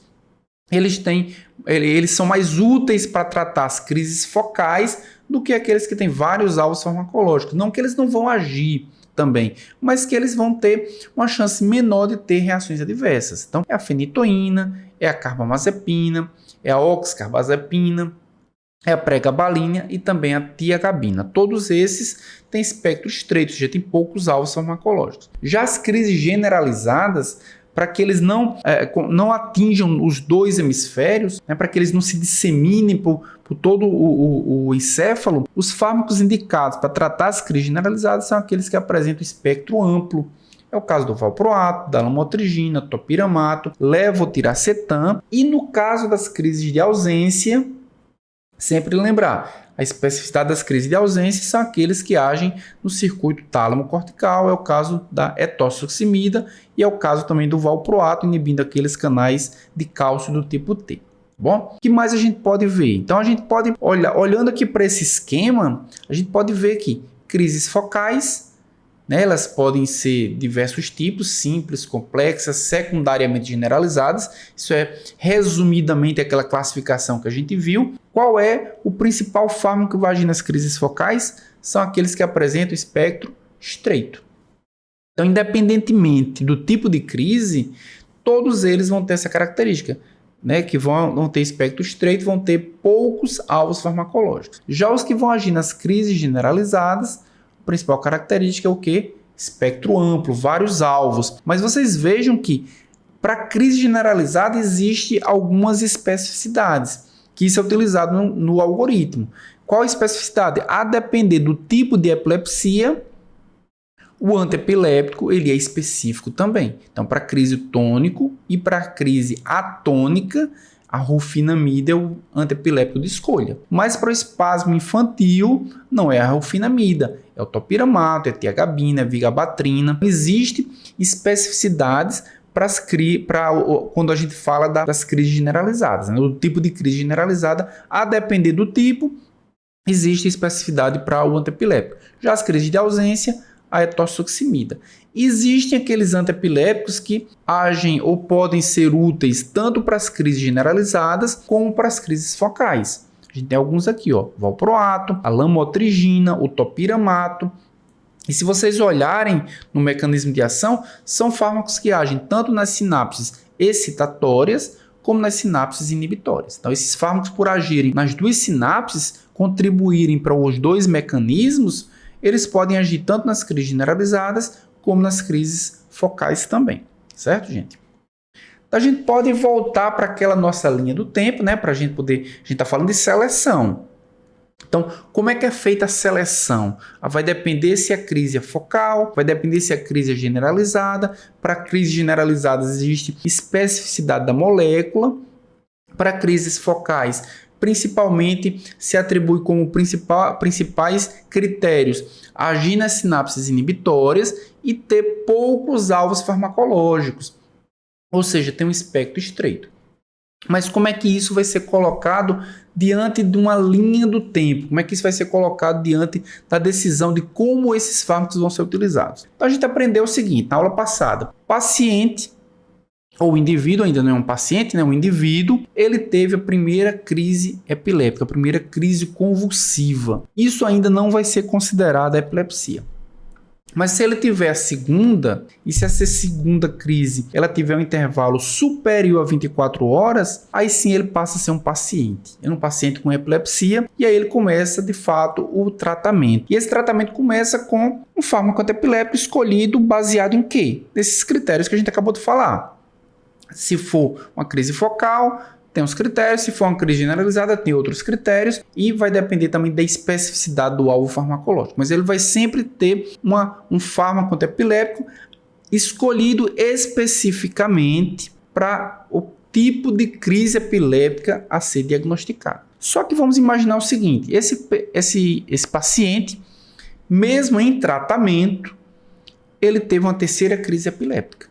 eles são mais úteis para tratar as crises focais do que aqueles que têm vários alvos farmacológicos. Não que eles não vão agir também, mas que eles vão ter uma chance menor de ter reações adversas. Então, é a fenitoína, é a carbamazepina, é a oxcarbazepina, é a pregabalina e também a tiagabina. Todos esses têm espectro estreito, já tem poucos alvos farmacológicos. Já as crises generalizadas, para que eles não atinjam os dois hemisférios, né, para que eles não se disseminem por todo o encéfalo, os fármacos indicados para tratar as crises generalizadas são aqueles que apresentam espectro amplo. É o caso do valproato, da lamotrigina, topiramato, levotiracetam. E no caso das crises de ausência, sempre lembrar, a especificidade das crises de ausência são aqueles que agem no circuito tálamo-cortical, é o caso da etoxoximida e é o caso também do valproato, inibindo aqueles canais de cálcio do tipo T. Bom, o que mais a gente pode ver? Então a gente pode, olhando aqui para esse esquema, a gente pode ver que crises focais, né, elas podem ser diversos tipos, simples, complexas, secundariamente generalizadas. Isso é resumidamente aquela classificação que a gente viu. Qual é o principal fármaco que vai agir nas crises focais? São aqueles que apresentam espectro estreito. Então, independentemente do tipo de crise, todos eles vão ter essa característica, né, que vão ter espectro estreito, vão ter poucos alvos farmacológicos. Já os que vão agir nas crises generalizadas, a principal característica é o quê? Espectro amplo, vários alvos. Mas vocês vejam que para crise generalizada existe algumas especificidades, que isso é utilizado no algoritmo. Qual a especificidade? A depender do tipo de epilepsia, o antiepilético ele é específico também. Então, para crise tônico e para crise atônica, a rufinamida é o antiepilético de escolha. Mas para o espasmo infantil, não é a rufinamida, é o topiramato, é a tiagabina, é a vigabatrina. Existem especificidades quando a gente fala das crises generalizadas, né? Do tipo de crise generalizada, a depender do tipo, existe especificidade para o antiepilético. Já as crises de ausência, a etoxoximida. Existem aqueles antiepiléticos que agem ou podem ser úteis tanto para as crises generalizadas como para as crises focais. A gente tem alguns aqui, ó, valproato, a lamotrigina, o topiramato. E se vocês olharem no mecanismo de ação, são fármacos que agem tanto nas sinapses excitatórias como nas sinapses inibitórias. Então, esses fármacos, por agirem nas duas sinapses, contribuírem para os dois mecanismos, eles podem agir tanto nas crises generalizadas como nas crises focais também. Certo, gente? Então, a gente pode voltar para aquela nossa linha do tempo, né? Para a gente poder... A gente está falando de seleção. Então, como é que é feita a seleção? Vai depender se a crise é focal, vai depender se a crise é generalizada. Para crises generalizadas existe especificidade da molécula. Para crises focais, principalmente se atribui como principais critérios agir nas sinapses inibitórias e ter poucos alvos farmacológicos, ou seja, tem um espectro estreito. Mas como é que isso vai ser colocado diante de uma linha do tempo? Como é que isso vai ser colocado diante da decisão de como esses fármacos vão ser utilizados? Então a gente aprendeu o seguinte, na aula passada, paciente ou indivíduo, ainda não é um paciente, né? Um indivíduo, ele teve a primeira crise epiléptica, a primeira crise convulsiva. Isso ainda não vai ser considerado epilepsia. Mas se ele tiver a segunda, e se essa segunda crise ela tiver um intervalo superior a 24 horas, aí sim ele passa a ser um paciente. É um paciente com epilepsia, e aí ele começa, de fato, o tratamento. E esse tratamento começa com um fármaco antiepilético escolhido baseado em quê? Nesses critérios que a gente acabou de falar. Se for uma crise focal, tem uns critérios, se for uma crise generalizada, tem outros critérios, e vai depender também da especificidade do alvo farmacológico. Mas ele vai sempre ter um fármaco antiepilético escolhido especificamente para o tipo de crise epiléptica a ser diagnosticado. Só que vamos imaginar o seguinte, esse paciente, mesmo em tratamento, ele teve uma terceira crise epiléptica.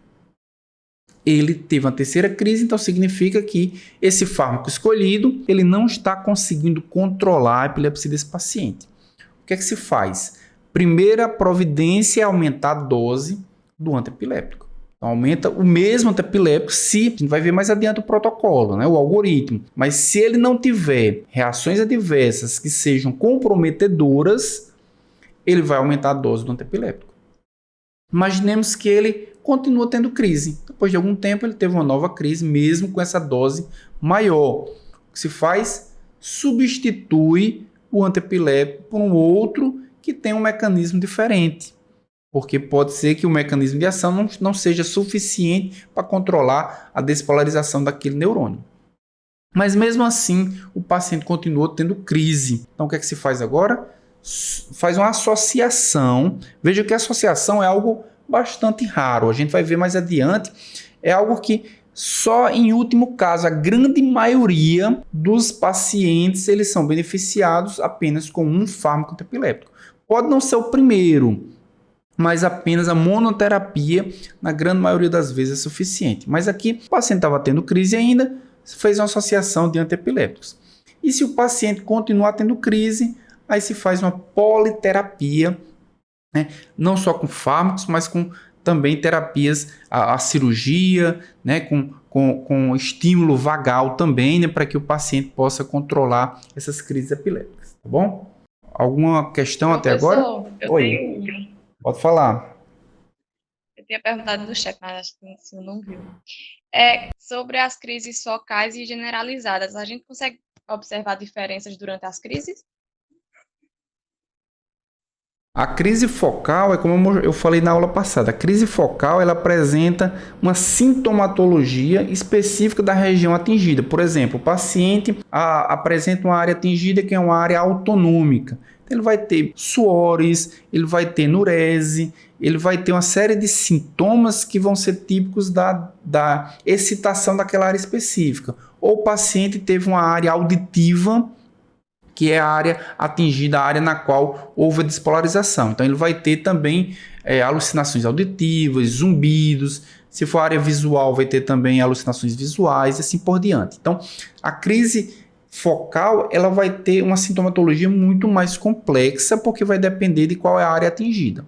Ele teve uma terceira crise, então significa que esse fármaco escolhido, ele não está conseguindo controlar a epilepsia desse paciente. O que é que se faz? Primeira providência é aumentar a dose do antiepiléptico. Então, aumenta o mesmo antiepilético se, a gente vai ver mais adiante o protocolo, né, o algoritmo, mas se ele não tiver reações adversas que sejam comprometedoras, ele vai aumentar a dose do antiepilético. Imaginemos que ele continua tendo crise. Depois de algum tempo, ele teve uma nova crise, mesmo com essa dose maior. O que se faz? Substitui o antiepilético por um outro que tem um mecanismo diferente. Porque pode ser que o mecanismo de ação não seja suficiente para controlar a despolarização daquele neurônio. Mas mesmo assim, o paciente continua tendo crise. Então, o que é que se faz agora? Faz uma associação. Veja que a associação é algo bastante raro. A gente vai ver mais adiante. É algo que só em último caso, a grande maioria dos pacientes eles são beneficiados apenas com um fármaco antiepilético. Pode não ser o primeiro, mas apenas a monoterapia, na grande maioria das vezes, é suficiente. Mas aqui, o paciente estava tendo crise ainda, fez uma associação de antiepilépticos. E se o paciente continuar tendo crise, aí se faz uma politerapia, né? Não só com fármacos, mas com também terapias, a cirurgia, né? com estímulo vagal também, né? Para que o paciente possa controlar essas crises epilépticas, tá bom? Alguma questão até agora? Oi. Pode falar. Eu tinha perguntado no chat, mas acho que você não viu. Sobre as crises focais e generalizadas, a gente consegue observar diferenças durante as crises? A crise focal é como eu falei na aula passada. A crise focal ela apresenta uma sintomatologia específica da região atingida. Por exemplo, o paciente apresenta uma área atingida que é uma área autonômica. Ele vai ter suores, ele vai ter nurese, ele vai ter uma série de sintomas que vão ser típicos da excitação daquela área específica. Ou o paciente teve uma área auditiva, que é a área atingida, a área na qual houve a despolarização. Então ele vai ter também alucinações auditivas, zumbidos. Se for área visual, vai ter também alucinações visuais e assim por diante. Então a crise focal ela vai ter uma sintomatologia muito mais complexa, porque vai depender de qual é a área atingida.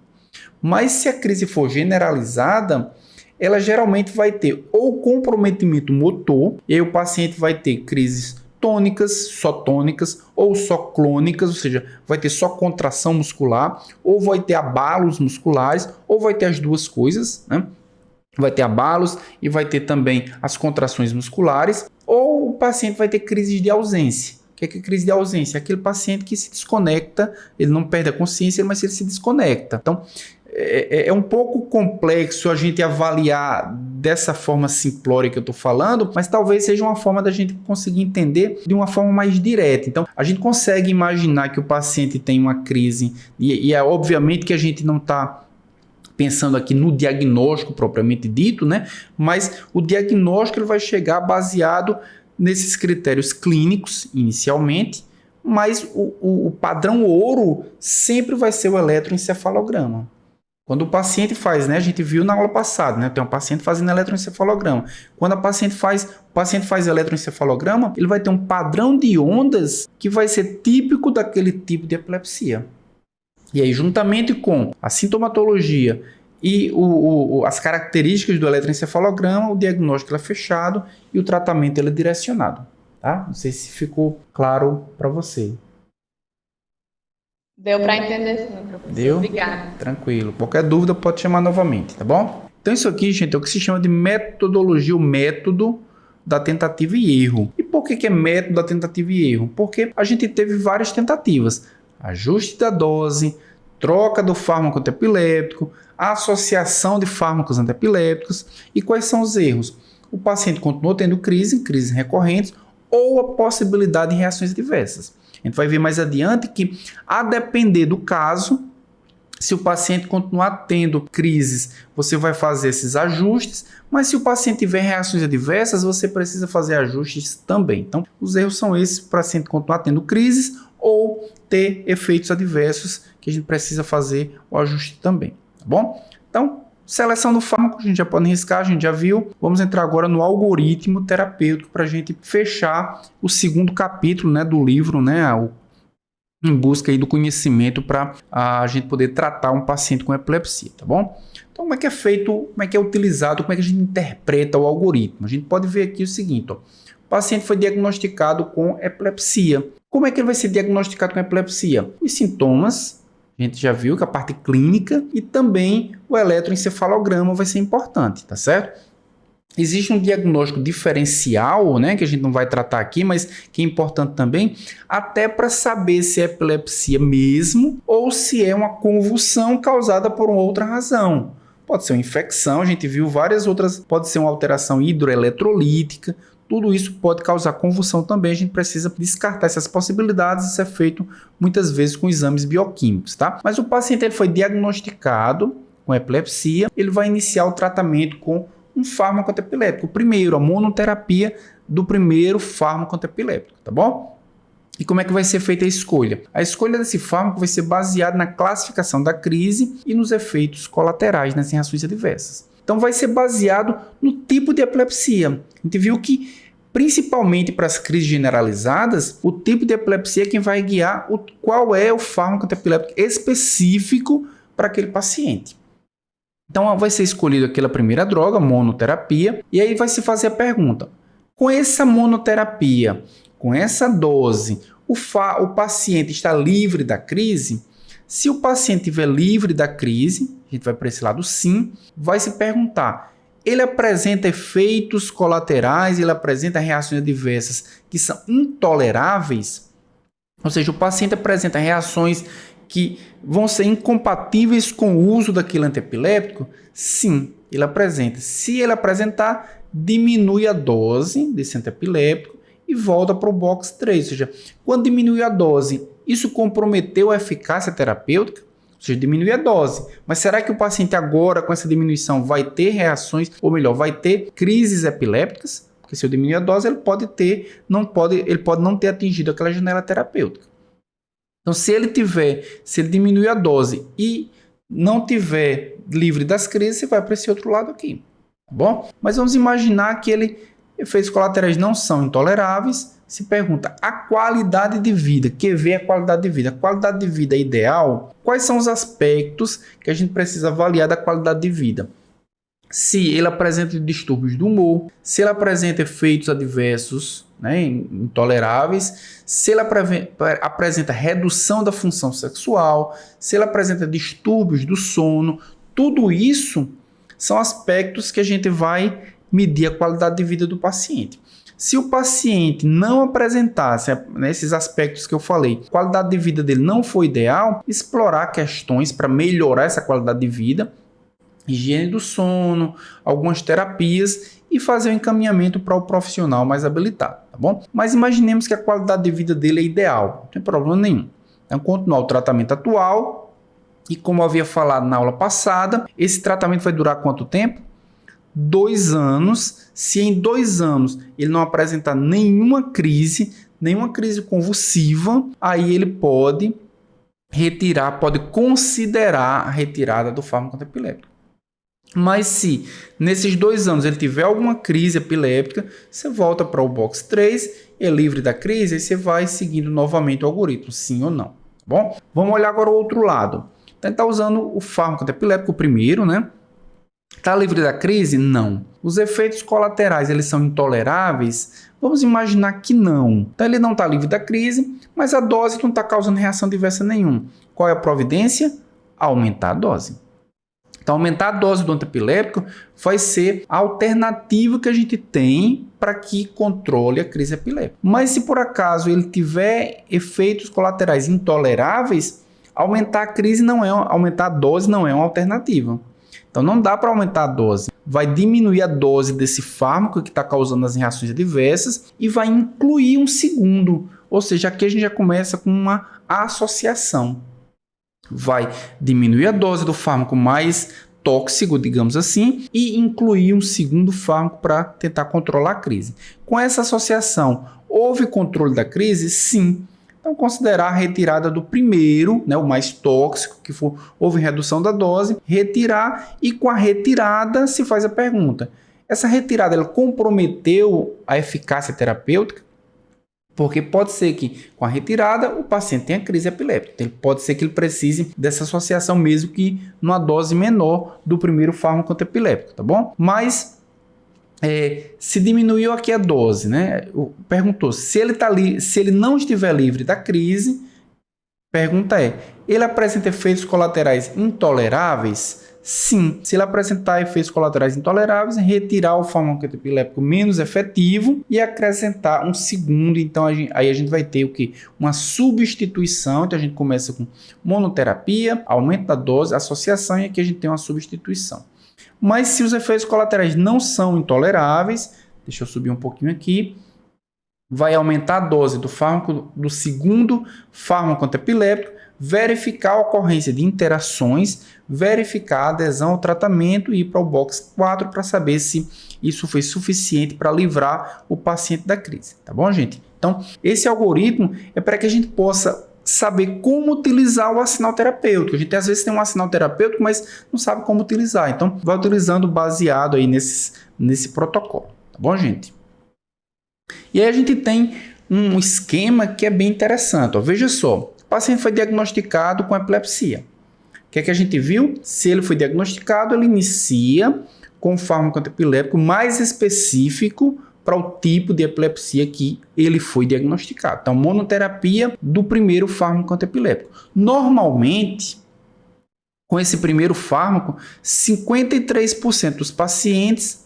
Mas se a crise for generalizada, ela geralmente vai ter ou comprometimento motor, e aí o paciente vai ter crises tônicas, ou só clônicas, ou seja, vai ter só contração muscular, ou vai ter abalos musculares, ou vai ter as duas coisas, né? Vai ter abalos e vai ter também as contrações musculares, ou o paciente vai ter crises de ausência. O que é crise de ausência? É aquele paciente que se desconecta, ele não perde a consciência, mas ele se desconecta. Então, é um pouco complexo a gente avaliar dessa forma simplória que eu estou falando, mas talvez seja uma forma da gente conseguir entender de uma forma mais direta. Então, a gente consegue imaginar que o paciente tem uma crise, e é obviamente que a gente não está pensando aqui no diagnóstico propriamente dito, né? Mas o diagnóstico ele vai chegar baseado nesses critérios clínicos, inicialmente, mas o padrão ouro sempre vai ser o eletroencefalograma. Quando o paciente faz, né, a gente viu na aula passada, né, tem um paciente fazendo eletroencefalograma. Quando o paciente faz eletroencefalograma, ele vai ter um padrão de ondas que vai ser típico daquele tipo de epilepsia. E aí, juntamente com a sintomatologia e as características do eletroencefalograma, o diagnóstico é fechado e o tratamento é direcionado. Tá? Não sei se ficou claro para você. Deu para entender sim, professor. Deu? Obrigada. Tranquilo. Qualquer dúvida pode chamar novamente, tá bom? Então isso aqui, gente, é o que se chama de metodologia, o método da tentativa e erro. E por que é método da tentativa e erro? Porque a gente teve várias tentativas. Ajuste da dose, troca do fármaco antiepilético, associação de fármacos antiepiléticos. E quais são os erros? O paciente continuou tendo crises recorrentes ou a possibilidade de reações adversas. A gente vai ver mais adiante que, a depender do caso, se o paciente continuar tendo crises, você vai fazer esses ajustes, mas se o paciente tiver reações adversas, você precisa fazer ajustes também. Então, os erros são esses: o paciente continuar tendo crises ou ter efeitos adversos, que a gente precisa fazer o ajuste também, tá bom? Então, seleção do fármaco, a gente já pode riscar, a gente já viu. Vamos entrar agora no algoritmo terapêutico para a gente fechar o segundo capítulo, né, do livro, né, em busca aí do conhecimento para a gente poder tratar um paciente com epilepsia, tá bom? Então, como é que é feito, como é que é utilizado, como é que a gente interpreta o algoritmo? A gente pode ver aqui o seguinte, ó. O paciente foi diagnosticado com epilepsia. Como é que ele vai ser diagnosticado com epilepsia? Os sintomas, a gente já viu que a parte clínica e também o eletroencefalograma vai ser importante, tá certo? Existe um diagnóstico diferencial, né, que a gente não vai tratar aqui, mas que é importante também, até para saber se é epilepsia mesmo ou se é uma convulsão causada por uma outra razão. Pode ser uma infecção, a gente viu várias outras, pode ser uma alteração hidroeletrolítica, tudo isso pode causar convulsão também, a gente precisa descartar essas possibilidades, isso é feito muitas vezes com exames bioquímicos, tá? Mas o paciente ele foi diagnosticado com epilepsia, ele vai iniciar o tratamento com um fármaco antiepilético. Primeiro, a monoterapia do primeiro fármaco antiepilético, tá bom? E como é que vai ser feita a escolha? A escolha desse fármaco vai ser baseada na classificação da crise e nos efeitos colaterais nas reações adversas. Então vai ser baseado no tipo de epilepsia. A gente viu que, principalmente para as crises generalizadas, o tipo de epilepsia é quem vai guiar qual é o fármaco antiepilético específico para aquele paciente. Então vai ser escolhido aquela primeira droga, monoterapia, e aí vai se fazer a pergunta: com essa monoterapia, com essa dose, o paciente está livre da crise? Se o paciente estiver livre da crise, a gente vai para esse lado sim, vai se perguntar: ele apresenta efeitos colaterais, ele apresenta reações adversas que são intoleráveis? Ou seja, o paciente apresenta reações que vão ser incompatíveis com o uso daquele antiepilético? Sim, ele apresenta. Se ele apresentar, diminui a dose desse antiepilético e volta para o box 3. Ou seja, quando diminui a dose, isso comprometeu a eficácia terapêutica? Ou seja, diminui a dose. Mas será que o paciente agora, com essa diminuição, vai ter reações, ou melhor, vai ter crises epilépticas? Porque se eu diminuir a dose, ele pode não ter atingido aquela janela terapêutica. Então, se ele diminuir a dose e não tiver livre das crises, você vai para esse outro lado aqui, tá bom? Mas vamos imaginar que efeitos colaterais não são intoleráveis. Se pergunta a qualidade de vida, QV é a qualidade de vida. A qualidade de vida ideal, quais são os aspectos que a gente precisa avaliar da qualidade de vida? Se ele apresenta distúrbios do humor, se ele apresenta efeitos adversos, né, intoleráveis, se ele apresenta redução da função sexual, se ele apresenta distúrbios do sono, tudo isso são aspectos que a gente vai medir a qualidade de vida do paciente. Se o paciente não apresentasse esses aspectos que eu falei, a qualidade de vida dele não for ideal, explorar questões para melhorar essa qualidade de vida, higiene do sono, algumas terapias e fazer o encaminhamento para o profissional mais habilitado, tá bom? Mas imaginemos que a qualidade de vida dele é ideal, não tem problema nenhum. Então, continuar o tratamento atual e, como eu havia falado na aula passada, esse tratamento vai durar quanto tempo? 2 anos. Se em 2 anos ele não apresentar nenhuma crise convulsiva, aí ele pode considerar a retirada do fármaco antiepilético. Mas se nesses 2 anos ele tiver alguma crise epiléptica, você volta para o box 3, é livre da crise, e você vai seguindo novamente o algoritmo, sim ou não, tá bom? Vamos olhar agora o outro lado. Então, está usando o fármaco antiepilético primeiro, né? Está livre da crise? Não. Os efeitos colaterais, eles são intoleráveis? Vamos imaginar que não. Então, ele não está livre da crise, mas a dose não está causando reação adversa nenhuma. Qual é a providência? Aumentar a dose. Então, aumentar a dose do antiepilético vai ser a alternativa que a gente tem para que controle a crise epiléptica. Mas se por acaso ele tiver efeitos colaterais intoleráveis, aumentar a dose não é uma alternativa. Então, não dá para aumentar a dose. Vai diminuir a dose desse fármaco que está causando as reações adversas e vai incluir um segundo. Ou seja, aqui a gente já começa com uma associação. Vai diminuir a dose do fármaco mais tóxico, digamos assim, e incluir um segundo fármaco para tentar controlar a crise. Com essa associação, houve controle da crise? Sim. Então, considerar a retirada do primeiro, né, o mais tóxico, houve redução da dose, retirar, e com a retirada se faz a pergunta: essa retirada ela comprometeu a eficácia terapêutica? Porque pode ser que com a retirada o paciente tenha crise epiléptica. Pode ser que ele precise dessa associação mesmo que numa dose menor do primeiro fármaco antiepiléptico, tá bom? Mas se diminuiu aqui a dose, né? Perguntou se ele não estiver livre da crise. Pergunta ele apresenta efeitos colaterais intoleráveis? Sim. Se ele apresentar efeitos colaterais intoleráveis, retirar o fármaco antiepiléptico menos efetivo e acrescentar um segundo. Então, aí a gente vai ter o quê? Uma substituição. Então, a gente começa com monoterapia, aumento da dose, associação, e aqui a gente tem uma substituição. Mas se os efeitos colaterais não são intoleráveis, deixa eu subir um pouquinho aqui, vai aumentar a dose do segundo fármaco antiepiléptico, verificar a ocorrência de interações, verificar a adesão ao tratamento e ir para o box 4 para saber se isso foi suficiente para livrar o paciente da crise. Tá bom, gente? Então, esse algoritmo é para que a gente possa saber como utilizar o arsenal terapêutico. A gente às vezes tem um arsenal terapêutico, mas não sabe como utilizar. Então, vai utilizando baseado aí nesse protocolo. Tá bom, gente? E aí a gente tem um esquema que é bem interessante. Ó. Veja só, o paciente foi diagnosticado com epilepsia. O que é que a gente viu? Se ele foi diagnosticado, ele inicia com um fármaco antiepiléptico mais específico para o tipo de epilepsia que ele foi diagnosticado. Então, monoterapia do primeiro fármaco antiepiléptico. Normalmente, com esse primeiro fármaco, 53% dos pacientes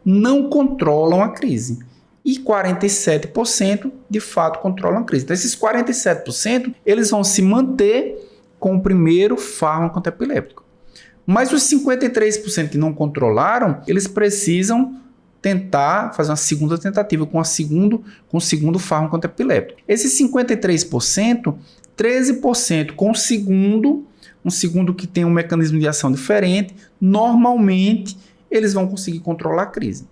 não controlam a crise. E 47% de fato controlam a crise. Então, esses 47% eles vão se manter com o primeiro fármaco antiepiléptico. Mas os 53% que não controlaram, eles precisam tentar fazer uma segunda tentativa com o segundo fármaco antiepiléptico. Esses 53%, 13% com um segundo que tem um mecanismo de ação diferente, normalmente eles vão conseguir controlar a crise.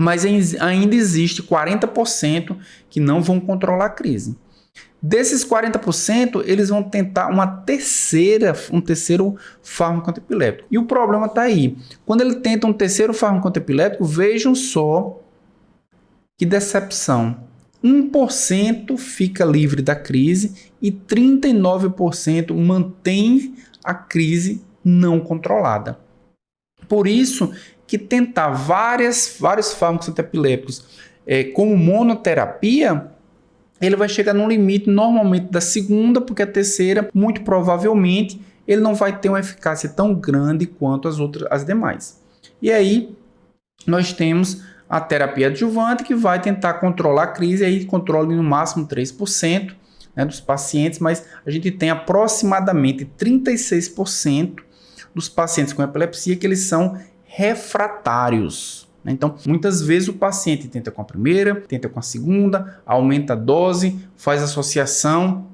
Mas ainda existe 40% que não vão controlar a crise. Desses 40%, eles vão tentar um terceiro fármaco antiepiléptico. E o problema está aí. Quando ele tenta um terceiro fármaco antiepiléptico, vejam só que decepção. 1% fica livre da crise e 39% mantém a crise não controlada. Por isso que tentar vários fármacos antiepilépticos como monoterapia, ele vai chegar num limite normalmente da segunda, porque a terceira, muito provavelmente, ele não vai ter uma eficácia tão grande quanto as demais. E aí, nós temos a terapia adjuvante, que vai tentar controlar a crise, aí controla no máximo 3%, né, dos pacientes, mas a gente tem aproximadamente 36% dos pacientes com epilepsia que eles são refratários. Então, muitas vezes o paciente tenta com a primeira, tenta com a segunda, aumenta a dose, faz associação,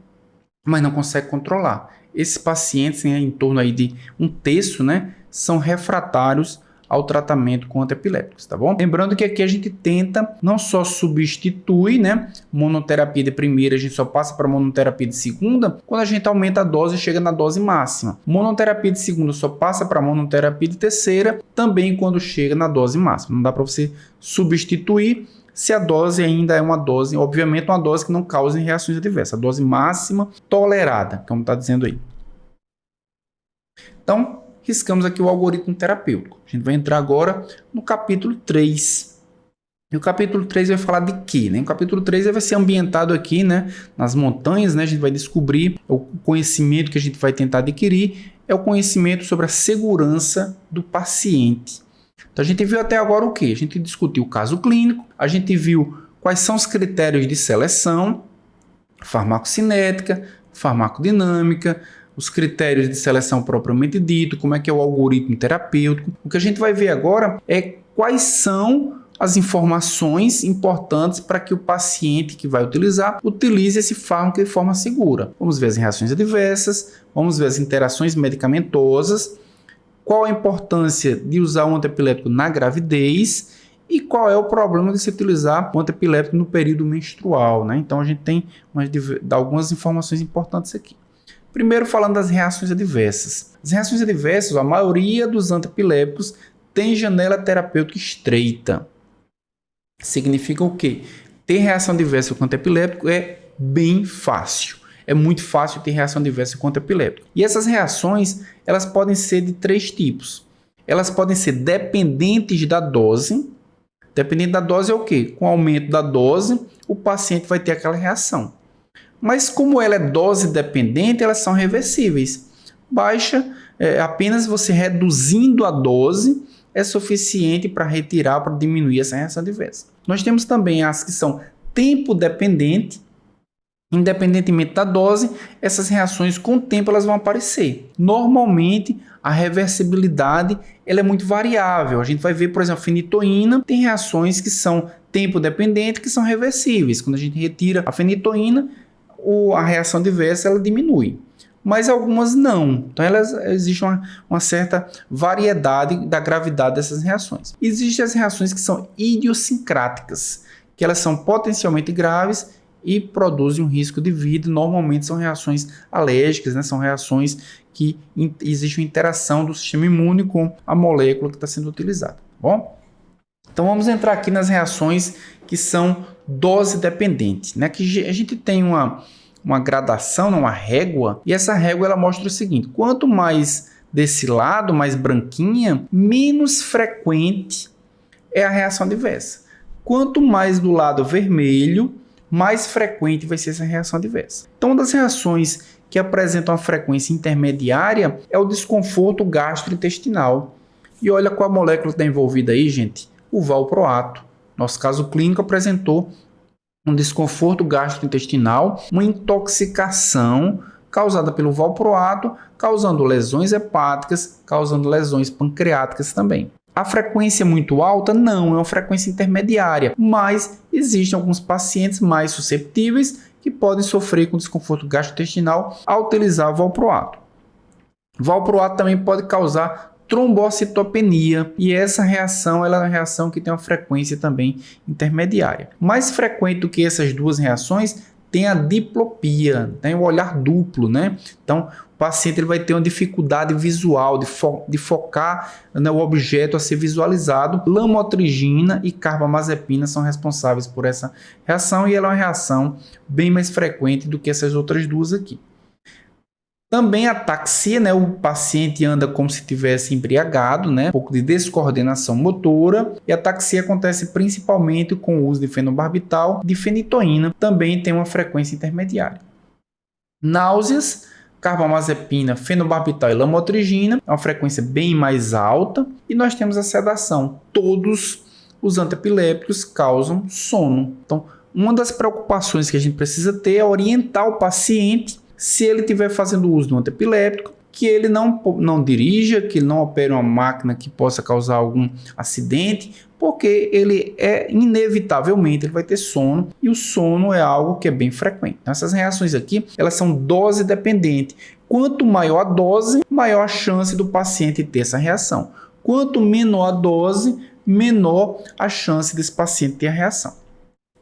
mas não consegue controlar. Esses pacientes, em torno aí de um terço, né, são refratários ao tratamento com antiepilépticos, tá bom? Lembrando que aqui a gente tenta não só substituir, né, monoterapia de primeira, a gente só passa para monoterapia de segunda quando a gente aumenta a dose e chega na dose máxima. Monoterapia de segunda só passa para monoterapia de terceira também quando chega na dose máxima. Não dá para você substituir se a dose ainda é uma dose, obviamente uma dose que não cause reações adversas, a dose máxima tolerada, como está dizendo aí. Então, riscamos aqui o algoritmo terapêutico. A gente vai entrar agora no capítulo 3. E o capítulo 3 vai falar de quê? Né? O capítulo 3 vai ser ambientado aqui, né, nas montanhas, né? A gente vai descobrir o conhecimento que a gente vai tentar adquirir, é o conhecimento sobre a segurança do paciente. Então a gente viu até agora o quê? A gente discutiu o caso clínico, a gente viu quais são os critérios de seleção, farmacocinética, farmacodinâmica, os critérios de seleção propriamente dito, como é que é o algoritmo terapêutico. O que a gente vai ver agora é quais são as informações importantes para que o paciente que vai utilizar, utilize esse fármaco de forma segura. Vamos ver as reações adversas, vamos ver as interações medicamentosas, qual a importância de usar um antiepiléptico na gravidez e qual é o problema de se utilizar um antiepiléptico no período menstrual, né? Então a gente tem algumas informações importantes aqui. Primeiro, falando das reações adversas. As reações adversas, a maioria dos antiepilépticos tem janela terapêutica estreita. Significa o quê? ter reação adversa com antiepiléptico é bem fácil. É muito fácil ter reação adversa com antiepiléptico. E essas reações, elas podem ser de 3 tipos. Elas podem ser dependentes da dose. Dependente da dose é o quê? Com o aumento da dose, o paciente vai ter aquela reação. Mas como ela é dose dependente, elas são reversíveis. Apenas você reduzindo a dose é suficiente para retirar, para diminuir essa reação adversa. Nós temos também as que são tempo dependente. Independentemente da dose, essas reações com o tempo elas vão aparecer. Normalmente, a reversibilidade ela é muito variável. A gente vai ver, por exemplo, a fenitoína tem reações que são tempo dependente, que são reversíveis. Quando a gente retira a fenitoína, a reação adversa ela diminui. Mas algumas não. Então, existe uma certa variedade da gravidade dessas reações. Existem as reações que são idiosincráticas, que elas são potencialmente graves e produzem um risco de vida. Normalmente são reações alérgicas, né? São reações que existe uma interação do sistema imune com a molécula que está sendo utilizada. Bom? Então vamos entrar aqui nas reações que são dose dependentes, né? Que a gente tem uma gradação, uma régua, e essa régua ela mostra o seguinte: quanto mais desse lado, mais branquinha, menos frequente é a reação adversa. Quanto mais do lado vermelho, mais frequente vai ser essa reação adversa. Então, uma das reações que apresentam uma frequência intermediária é o desconforto gastrointestinal. E olha qual a molécula está envolvida aí, gente. O valproato. Nosso caso clínico apresentou um desconforto gastrointestinal, uma intoxicação causada pelo valproato, causando lesões hepáticas, causando lesões pancreáticas também. A frequência é muito alta? Não, é uma frequência intermediária, mas existem alguns pacientes mais susceptíveis que podem sofrer com desconforto gastrointestinal ao utilizar o valproato. Valproato também pode causar trombocitopenia e essa reação ela é uma reação que tem uma frequência também intermediária. Mais frequente do que essas duas reações tem a diplopia, tem o olhar duplo, né? Então, o paciente ele vai ter uma dificuldade visual de focar, né, o objeto a ser visualizado. Lamotrigina e carbamazepina são responsáveis por essa reação e ela é uma reação bem mais frequente do que essas outras duas aqui. Também a ataxia, né? O paciente anda como se estivesse embriagado, né? Um pouco de descoordenação motora. E a ataxia acontece principalmente com o uso de fenobarbital, de fenitoína, também tem uma frequência intermediária. Náuseas, carbamazepina, fenobarbital e lamotrigina, é uma frequência bem mais alta. E nós temos a sedação. Todos os antiepilépticos causam sono. Então, uma das preocupações que a gente precisa ter é orientar o paciente, se ele estiver fazendo uso de um antiepiléptico, que ele não dirija, que ele não opere uma máquina que possa causar algum acidente, porque ele inevitavelmente ele vai ter sono, e o sono é algo que é bem frequente. Então, essas reações aqui, elas são dose dependentes. Quanto maior a dose, maior a chance do paciente ter essa reação. Quanto menor a dose, menor a chance desse paciente ter a reação.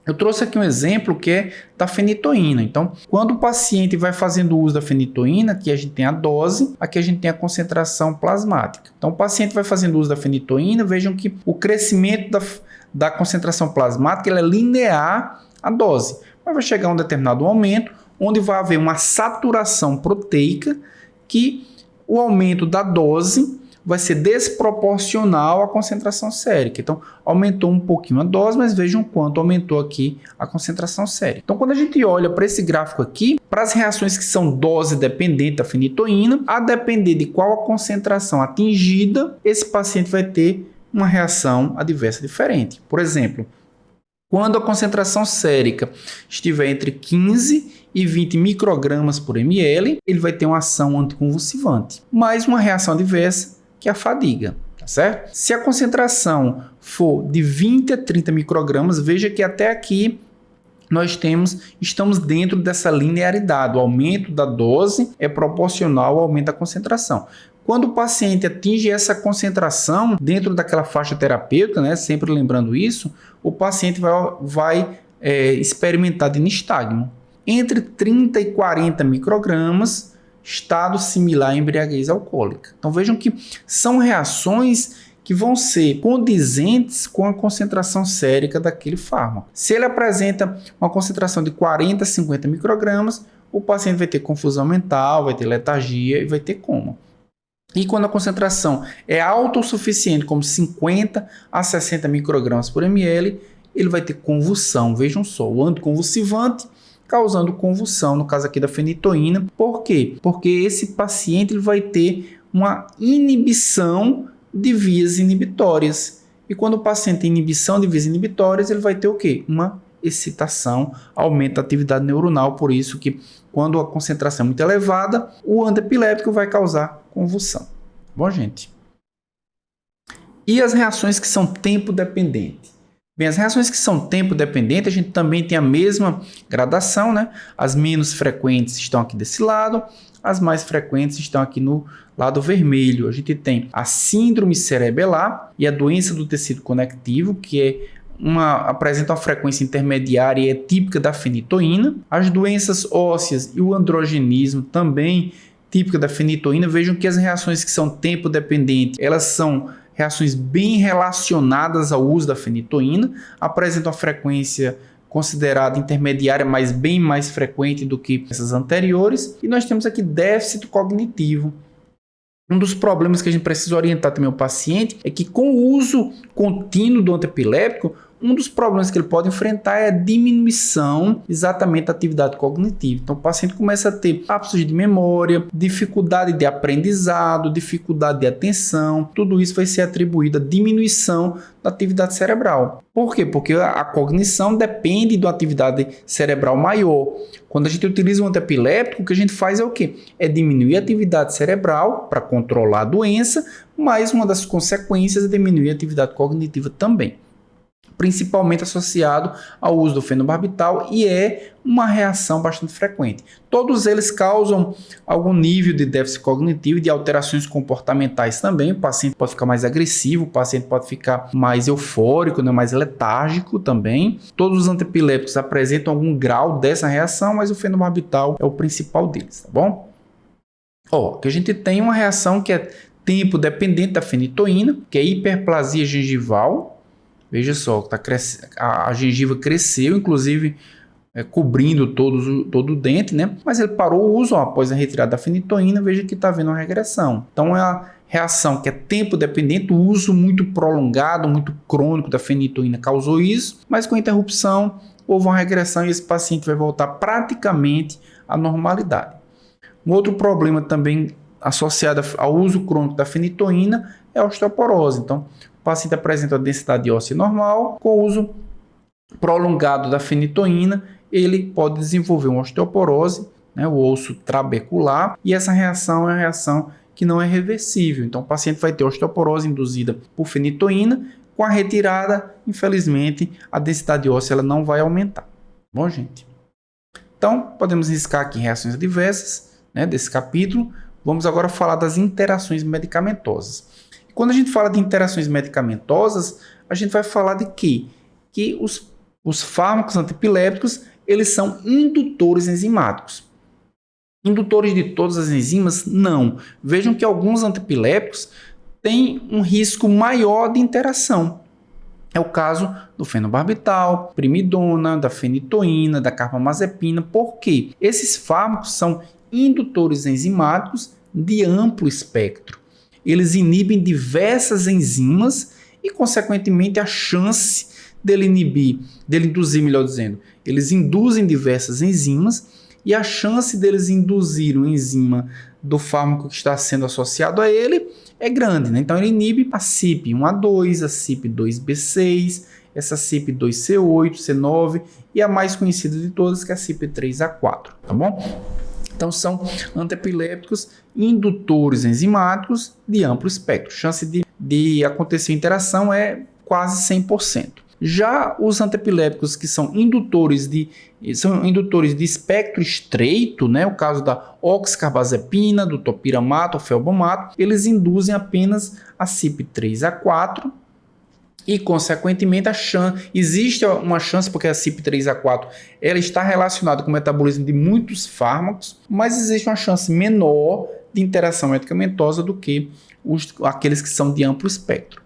Eu trouxe aqui um exemplo que é da fenitoína. Então, quando o paciente vai fazendo uso da fenitoína, aqui a gente tem a dose, aqui a gente tem a concentração plasmática. Então, o paciente vai fazendo uso da fenitoína, vejam que o crescimento da concentração plasmática ela é linear à dose. Mas vai chegar a um determinado momento, onde vai haver uma saturação proteica, que o aumento da dose vai ser desproporcional à concentração sérica. Então, aumentou um pouquinho a dose, mas vejam quanto aumentou aqui a concentração sérica. Então, quando a gente olha para esse gráfico aqui, para as reações que são dose dependente da fenitoína, a depender de qual a concentração atingida, esse paciente vai ter uma reação adversa diferente. Por exemplo, quando a concentração sérica estiver entre 15 e 20 microgramas por ml, ele vai ter uma ação anticonvulsivante, mais uma reação adversa, que é a fadiga, tá certo? Se a concentração for de 20 a 30 microgramas, veja que até aqui nós estamos dentro dessa linearidade. O aumento da dose é proporcional ao aumento da concentração. Quando o paciente atinge essa concentração dentro daquela faixa terapêutica, né, sempre lembrando isso, o paciente vai experimentar de nistagmo. Entre 30 e 40 microgramas, estado similar à embriaguez alcoólica. Então vejam que são reações que vão ser condizentes com a concentração sérica daquele fármaco. Se ele apresenta uma concentração de 40 a 50 microgramas, o paciente vai ter confusão mental, vai ter letargia e vai ter coma. E quando a concentração é alta o suficiente, como 50 a 60 microgramas por ml, ele vai ter convulsão. Vejam só, o anticonvulsivante causando convulsão, no caso aqui da fenitoína. Por quê? Porque esse paciente ele vai ter uma inibição de vias inibitórias. E quando o paciente tem inibição de vias inibitórias, ele vai ter o quê? Uma excitação, aumenta a atividade neuronal, por isso que quando a concentração é muito elevada, o antiepilético vai causar convulsão. Bom, gente? E as reações que são tempo dependentes? Bem, as reações que são tempo dependentes, a gente também tem a mesma gradação, né? As menos frequentes estão aqui desse lado, as mais frequentes estão aqui no lado vermelho. A gente tem a síndrome cerebelar e a doença do tecido conectivo, que apresenta uma frequência intermediária e é típica da fenitoína. As doenças ósseas e o androgenismo também típica da fenitoína. Vejam que as reações que são tempo dependentes, elas são reações bem relacionadas ao uso da fenitoína, apresentam uma frequência considerada intermediária, mas bem mais frequente do que essas anteriores. E nós temos aqui déficit cognitivo. Um dos problemas que a gente precisa orientar também o paciente é que com o uso contínuo do antiepilético, um dos problemas que ele pode enfrentar é a diminuição exatamente da atividade cognitiva. Então o paciente começa a ter lapsos de memória, dificuldade de aprendizado, dificuldade de atenção. Tudo isso vai ser atribuído à diminuição da atividade cerebral. Por quê? Porque a cognição depende de uma atividade cerebral maior. Quando a gente utiliza um antiepilético, o que a gente faz é o quê? É diminuir a atividade cerebral para controlar a doença, mas uma das consequências é diminuir a atividade cognitiva também, principalmente associado ao uso do fenobarbital, e é uma reação bastante frequente. Todos eles causam algum nível de déficit cognitivo e de alterações comportamentais também. O paciente pode ficar mais agressivo, o paciente pode ficar mais eufórico, né, mais letárgico também. Todos os antiepiléticos apresentam algum grau dessa reação, mas o fenobarbital é o principal deles, tá bom? Que a gente tem uma reação que é tempo dependente da fenitoína, que é hiperplasia gengival. Veja só, a gengiva cresceu, inclusive cobrindo todo o dente, né? Mas ele parou o uso após a retirada da fenitoína. Veja que está havendo uma regressão. Então é a reação que é tempo dependente, o uso muito prolongado, muito crônico da fenitoína causou isso, mas com a interrupção houve uma regressão e esse paciente vai voltar praticamente à normalidade. Um outro problema também associado ao uso crônico da fenitoína é a osteoporose. Então, o paciente apresenta a densidade óssea normal, com o uso prolongado da fenitoína, ele pode desenvolver uma osteoporose, né, o osso trabecular, e essa reação é uma reação que não é reversível. Então, o paciente vai ter osteoporose induzida por fenitoína, com a retirada, infelizmente, a densidade óssea ela não vai aumentar. Bom, gente? Então, podemos riscar aqui reações adversas, né, desse capítulo. Vamos agora falar das interações medicamentosas. Quando a gente fala de interações medicamentosas, a gente vai falar de quê? Que os fármacos antiepiléticos, eles são indutores enzimáticos. Indutores de todas as enzimas? Não. Vejam que alguns antiepiléticos têm um risco maior de interação. É o caso do fenobarbital, primidona, da fenitoína, da carbamazepina. Por quê? Esses fármacos são indutores enzimáticos de amplo espectro. Eles inibem diversas enzimas e, consequentemente, a chance dele induzir, melhor dizendo, eles induzem diversas enzimas e a chance deles induzir uma enzima do fármaco que está sendo associado a ele é grande, né? Então, ele inibe a CYP1A2, a CYP2B6, essa CYP2C8, C9 e a mais conhecida de todas, que é a CYP3A4, tá bom? Então, são antiepiléticos indutores enzimáticos de amplo espectro. Chance de acontecer interação é quase 100%. Já os antiepiléticos que são indutores de espectro estreito, né, o caso da oxcarbazepina, do topiramato, felbomato, eles induzem apenas a CYP3A4 e, consequentemente, existe uma chance, porque a CYP3A4 ela está relacionada com o metabolismo de muitos fármacos, mas existe uma chance menor de interação medicamentosa do que aqueles que são de amplo espectro.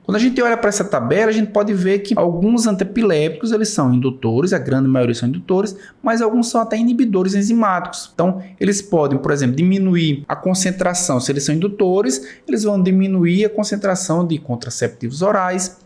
Quando a gente olha para essa tabela, a gente pode ver que alguns antiepiléticos eles são indutores, a grande maioria são indutores, mas alguns são até inibidores enzimáticos. Então, eles podem, por exemplo, diminuir a concentração. Se eles são indutores, eles vão diminuir a concentração de contraceptivos orais.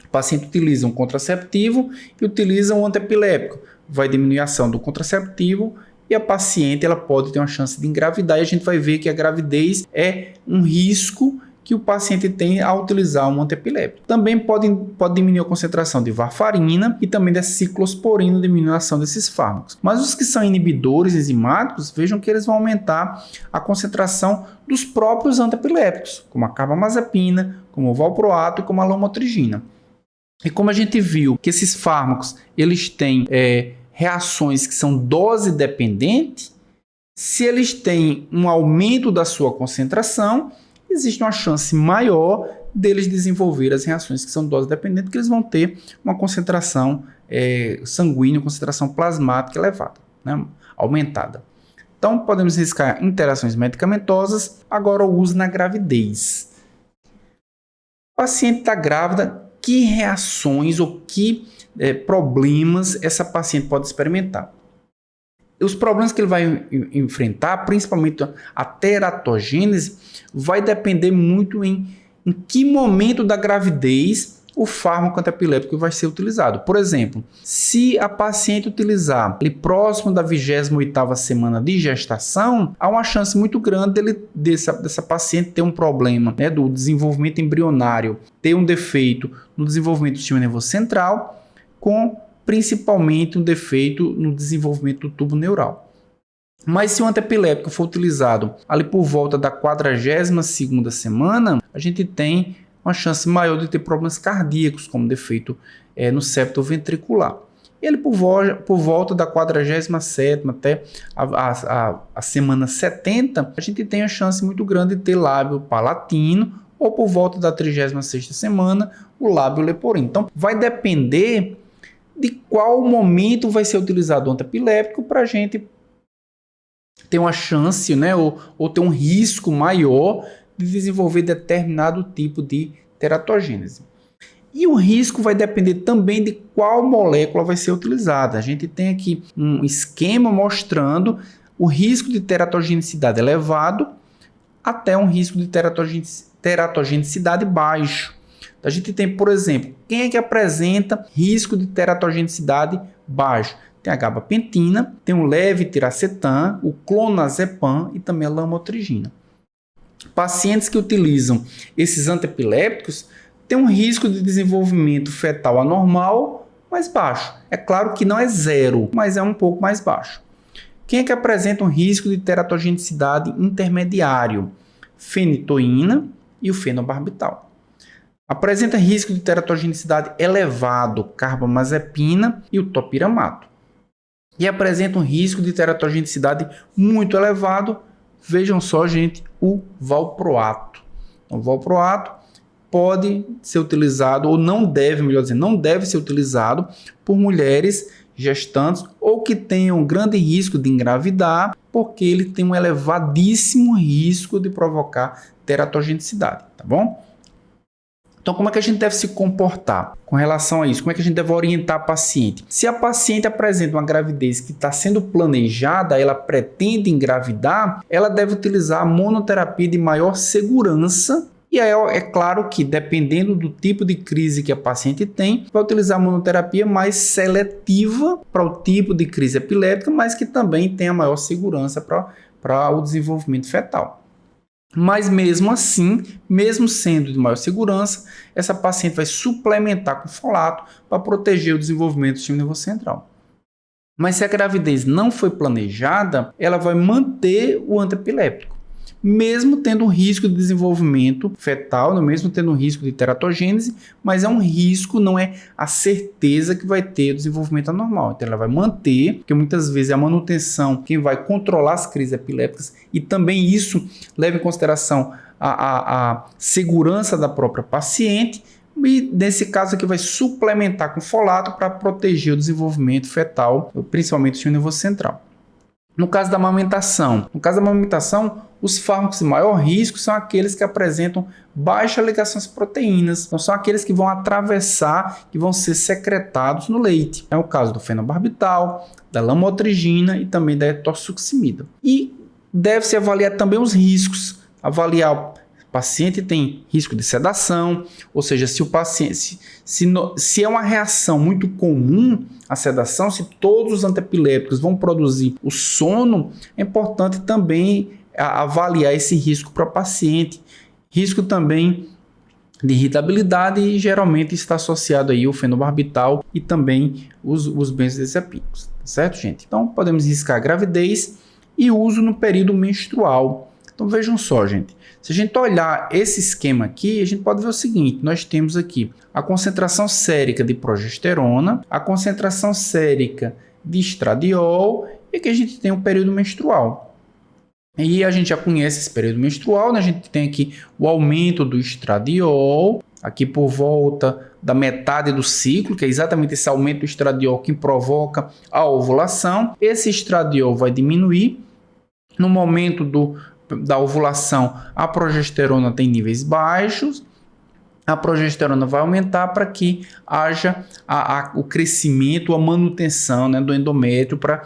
O paciente utiliza um contraceptivo e utiliza um antiepilético. Vai diminuir a ação do contraceptivo e a paciente ela pode ter uma chance de engravidar. E a gente vai ver que a gravidez é um risco que o paciente tem ao utilizar um antiepilético. Também pode diminuir a concentração de varfarina e também da ciclosporina, diminuição desses fármacos. Mas os que são inibidores enzimáticos, vejam que eles vão aumentar a concentração dos próprios antiepiléticos, como a carbamazepina, como o valproato e como a lamotrigina. E como a gente viu que esses fármacos eles têm reações que são dose dependente, se eles têm um aumento da sua concentração, existe uma chance maior deles desenvolver as reações que são dose dependentes, que eles vão ter uma concentração sanguínea, concentração plasmática elevada, né, aumentada. Então, podemos riscar interações medicamentosas. Agora, o uso na gravidez. O paciente está grávida, que reações ou que problemas essa paciente pode experimentar? Os problemas que ele vai enfrentar, principalmente a teratogênese, vai depender muito em que momento da gravidez o fármaco antiepilético vai ser utilizado. Por exemplo, se a paciente utilizar ali próximo da 28ª semana de gestação, há uma chance muito grande dessa paciente ter um problema, né, do desenvolvimento embrionário, ter um defeito no desenvolvimento do sistema nervoso central, com principalmente um defeito no desenvolvimento do tubo neural. Mas se o antiepilético for utilizado ali por volta da 42ª semana, a gente tem uma chance maior de ter problemas cardíacos, como defeito no septo ventricular. Ele por volta da 47ª até a semana 70, a gente tem a chance muito grande de ter lábio palatino, ou por volta da 36ª semana, o lábio leporino. Então, vai depender de qual momento vai ser utilizado o antiepilético para a gente ter uma chance, né, ou ter um risco maior de desenvolver determinado tipo de teratogênese. E o risco vai depender também de qual molécula vai ser utilizada. A gente tem aqui um esquema mostrando o risco de teratogenicidade elevado até um risco de teratogenicidade baixo. A gente tem, por exemplo, quem é que apresenta risco de teratogenicidade baixo? Tem a gabapentina, tem o levetiracetam, o clonazepam e também a lamotrigina. Pacientes que utilizam esses antiepiléticos têm um risco de desenvolvimento fetal anormal mais baixo. É claro que não é zero, mas é um pouco mais baixo. Quem é que apresenta um risco de teratogenicidade intermediário? Fenitoína e o fenobarbital. Apresenta risco de teratogenicidade elevado, carbamazepina e o topiramato. E apresenta um risco de teratogenicidade muito elevado, vejam só, gente, o valproato. Então, o valproato pode ser utilizado, ou não deve, melhor dizendo, não deve ser utilizado por mulheres gestantes ou que tenham grande risco de engravidar, porque ele tem um elevadíssimo risco de provocar teratogenicidade, tá bom? Então, como é que a gente deve se comportar com relação a isso? Como é que a gente deve orientar a paciente? Se a paciente apresenta uma gravidez que está sendo planejada, ela pretende engravidar, ela deve utilizar a monoterapia de maior segurança. E aí é claro que, dependendo do tipo de crise que a paciente tem, vai utilizar a monoterapia mais seletiva para o tipo de crise epiléptica, mas que também tenha maior segurança para o desenvolvimento fetal. Mas mesmo assim, mesmo sendo de maior segurança, essa paciente vai suplementar com folato para proteger o desenvolvimento do sistema nervoso central. Mas se a gravidez não foi planejada, ela vai manter o antiepilético, mesmo tendo um risco de desenvolvimento fetal, mesmo tendo um risco de teratogênese, mas é um risco, não é a certeza que vai ter o desenvolvimento anormal. Então ela vai manter, porque muitas vezes é a manutenção quem vai controlar as crises epilépticas, e também isso leva em consideração a segurança da própria paciente, e nesse caso aqui vai suplementar com folato para proteger o desenvolvimento fetal, principalmente do sistema nervoso central. No caso da amamentação, os fármacos de maior risco são aqueles que apresentam baixa ligação às proteínas. Então, são aqueles que vão atravessar, que vão ser secretados no leite. É o caso do fenobarbital, da lamotrigina e também da etosuximida. E deve-se avaliar também os riscos. Avaliar o paciente tem risco de sedação, ou seja, se o paciente, se é uma reação muito comum a sedação, se todos os antiepilépticos vão produzir o sono, é importante também avaliar esse risco para o paciente. Risco também de irritabilidade e geralmente está associado aí o fenobarbital e também os benzodiazepínicos, certo, gente? Então podemos riscar gravidez e uso no período menstrual. Então vejam só, gente, se a gente olhar esse esquema aqui, a gente pode ver o seguinte: nós temos aqui a concentração sérica de progesterona, a concentração sérica de estradiol e que a gente tem o período menstrual. E a gente já conhece esse período menstrual, né? A gente tem aqui o aumento do estradiol, aqui por volta da metade do ciclo, que é exatamente esse aumento do estradiol que provoca a ovulação. Esse estradiol vai diminuir. No momento da ovulação, a progesterona tem níveis baixos, a progesterona vai aumentar para que haja o crescimento, a manutenção, né, do endométrio, para,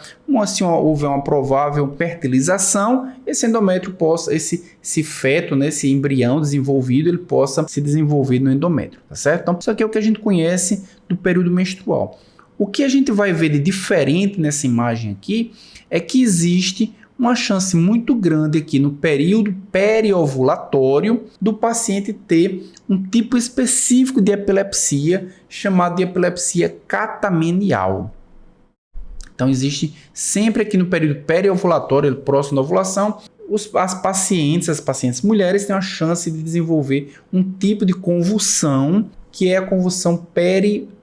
se houver uma provável fertilização, esse endométrio possa, esse feto, né, esse embrião desenvolvido, ele possa se desenvolver no endométrio, tá certo? Então, isso aqui é o que a gente conhece do período menstrual. O que a gente vai ver de diferente nessa imagem aqui é que existe uma chance muito grande aqui no período periovulatório do paciente ter um tipo específico de epilepsia chamado de epilepsia catamenial. Então existe sempre aqui no período periovulatório, próximo da ovulação, as pacientes mulheres têm a chance de desenvolver um tipo de convulsão que é a convulsão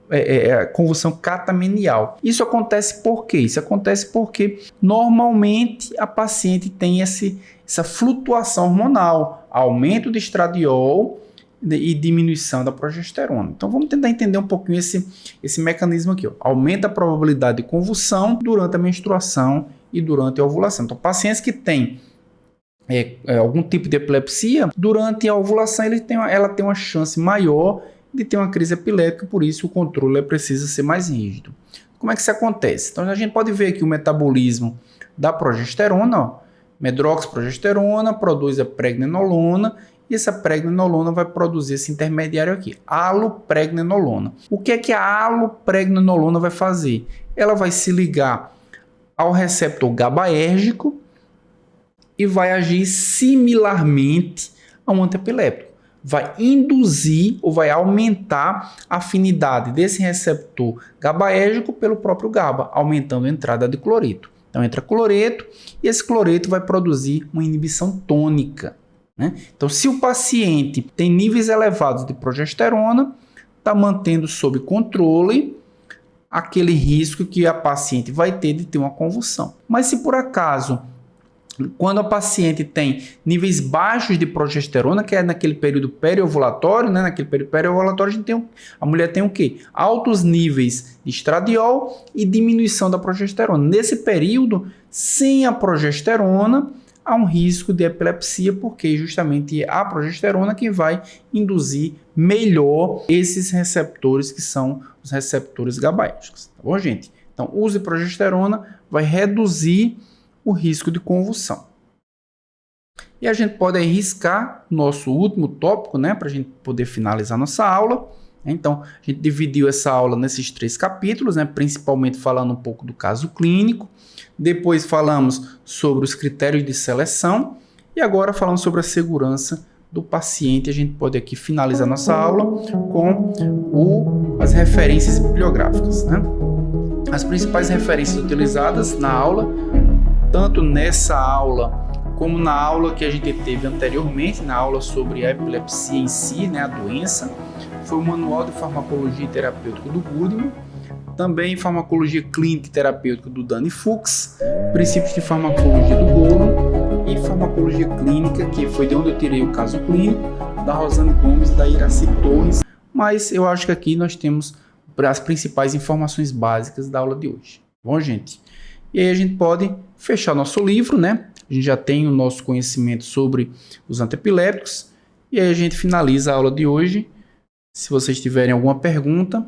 a convulsão catamenial. Isso acontece por quê? Isso acontece porque normalmente a paciente tem essa flutuação hormonal, aumento de estradiol e diminuição da progesterona. Então vamos tentar entender um pouquinho esse mecanismo aqui. Aumenta a probabilidade de convulsão durante a menstruação e durante a ovulação. Então pacientes que têm algum tipo de epilepsia, durante a ovulação ela tem uma chance maior de ter uma crise epilética, por isso o controle precisa ser mais rígido. Como é que isso acontece? Então a gente pode ver aqui o metabolismo da progesterona, medroxprogesterona produz a pregnenolona e essa pregnenolona vai produzir esse intermediário aqui, allopregnenolona. O que é que a allopregnenolona vai fazer? Ela vai se ligar ao receptor GABAérgico e vai agir similarmente a um antiepiléptico. Vai induzir ou vai aumentar a afinidade desse receptor GABAérgico pelo próprio GABA, aumentando a entrada de cloreto. Então entra cloreto e esse cloreto vai produzir uma inibição tônica, né? Então se o paciente tem níveis elevados de progesterona, está mantendo sob controle aquele risco que a paciente vai ter de ter uma convulsão. Mas se por acaso, quando a paciente tem níveis baixos de progesterona, que é naquele período periovulatório, né? Naquele período periovulatório a mulher tem o quê? Altos níveis de estradiol e diminuição da progesterona. Nesse período, sem a progesterona, há um risco de epilepsia, porque justamente é a progesterona que vai induzir melhor esses receptores que são os receptores GABAérgicos. Tá bom, gente? Então, o uso de progesterona vai reduzir o risco de convulsão. E a gente pode arriscar nosso último tópico, né, para a gente poder finalizar nossa aula. Então, a gente dividiu essa aula nesses 3 capítulos, né, principalmente falando um pouco do caso clínico. Depois falamos sobre os critérios de seleção. E agora falamos sobre a segurança do paciente. A gente pode aqui finalizar nossa aula com as referências bibliográficas, né? As principais referências utilizadas na aula, tanto nessa aula como na aula que a gente teve anteriormente, na aula sobre a epilepsia em si, né, a doença, foi o Manual de Farmacologia e Terapêutica do Goodman, também Farmacologia Clínica e Terapêutica do Danny Fuchs, Princípios de Farmacologia do Goldman e Farmacologia Clínica, que foi de onde eu tirei o caso clínico, da Rosane Gomes e da Iraci Torres, mas eu acho que aqui nós temos as principais informações básicas da aula de hoje. Bom, gente? E aí a gente pode fechar nosso livro, né? A gente já tem o nosso conhecimento sobre os antiepiléticos. E aí a gente finaliza a aula de hoje. Se vocês tiverem alguma pergunta,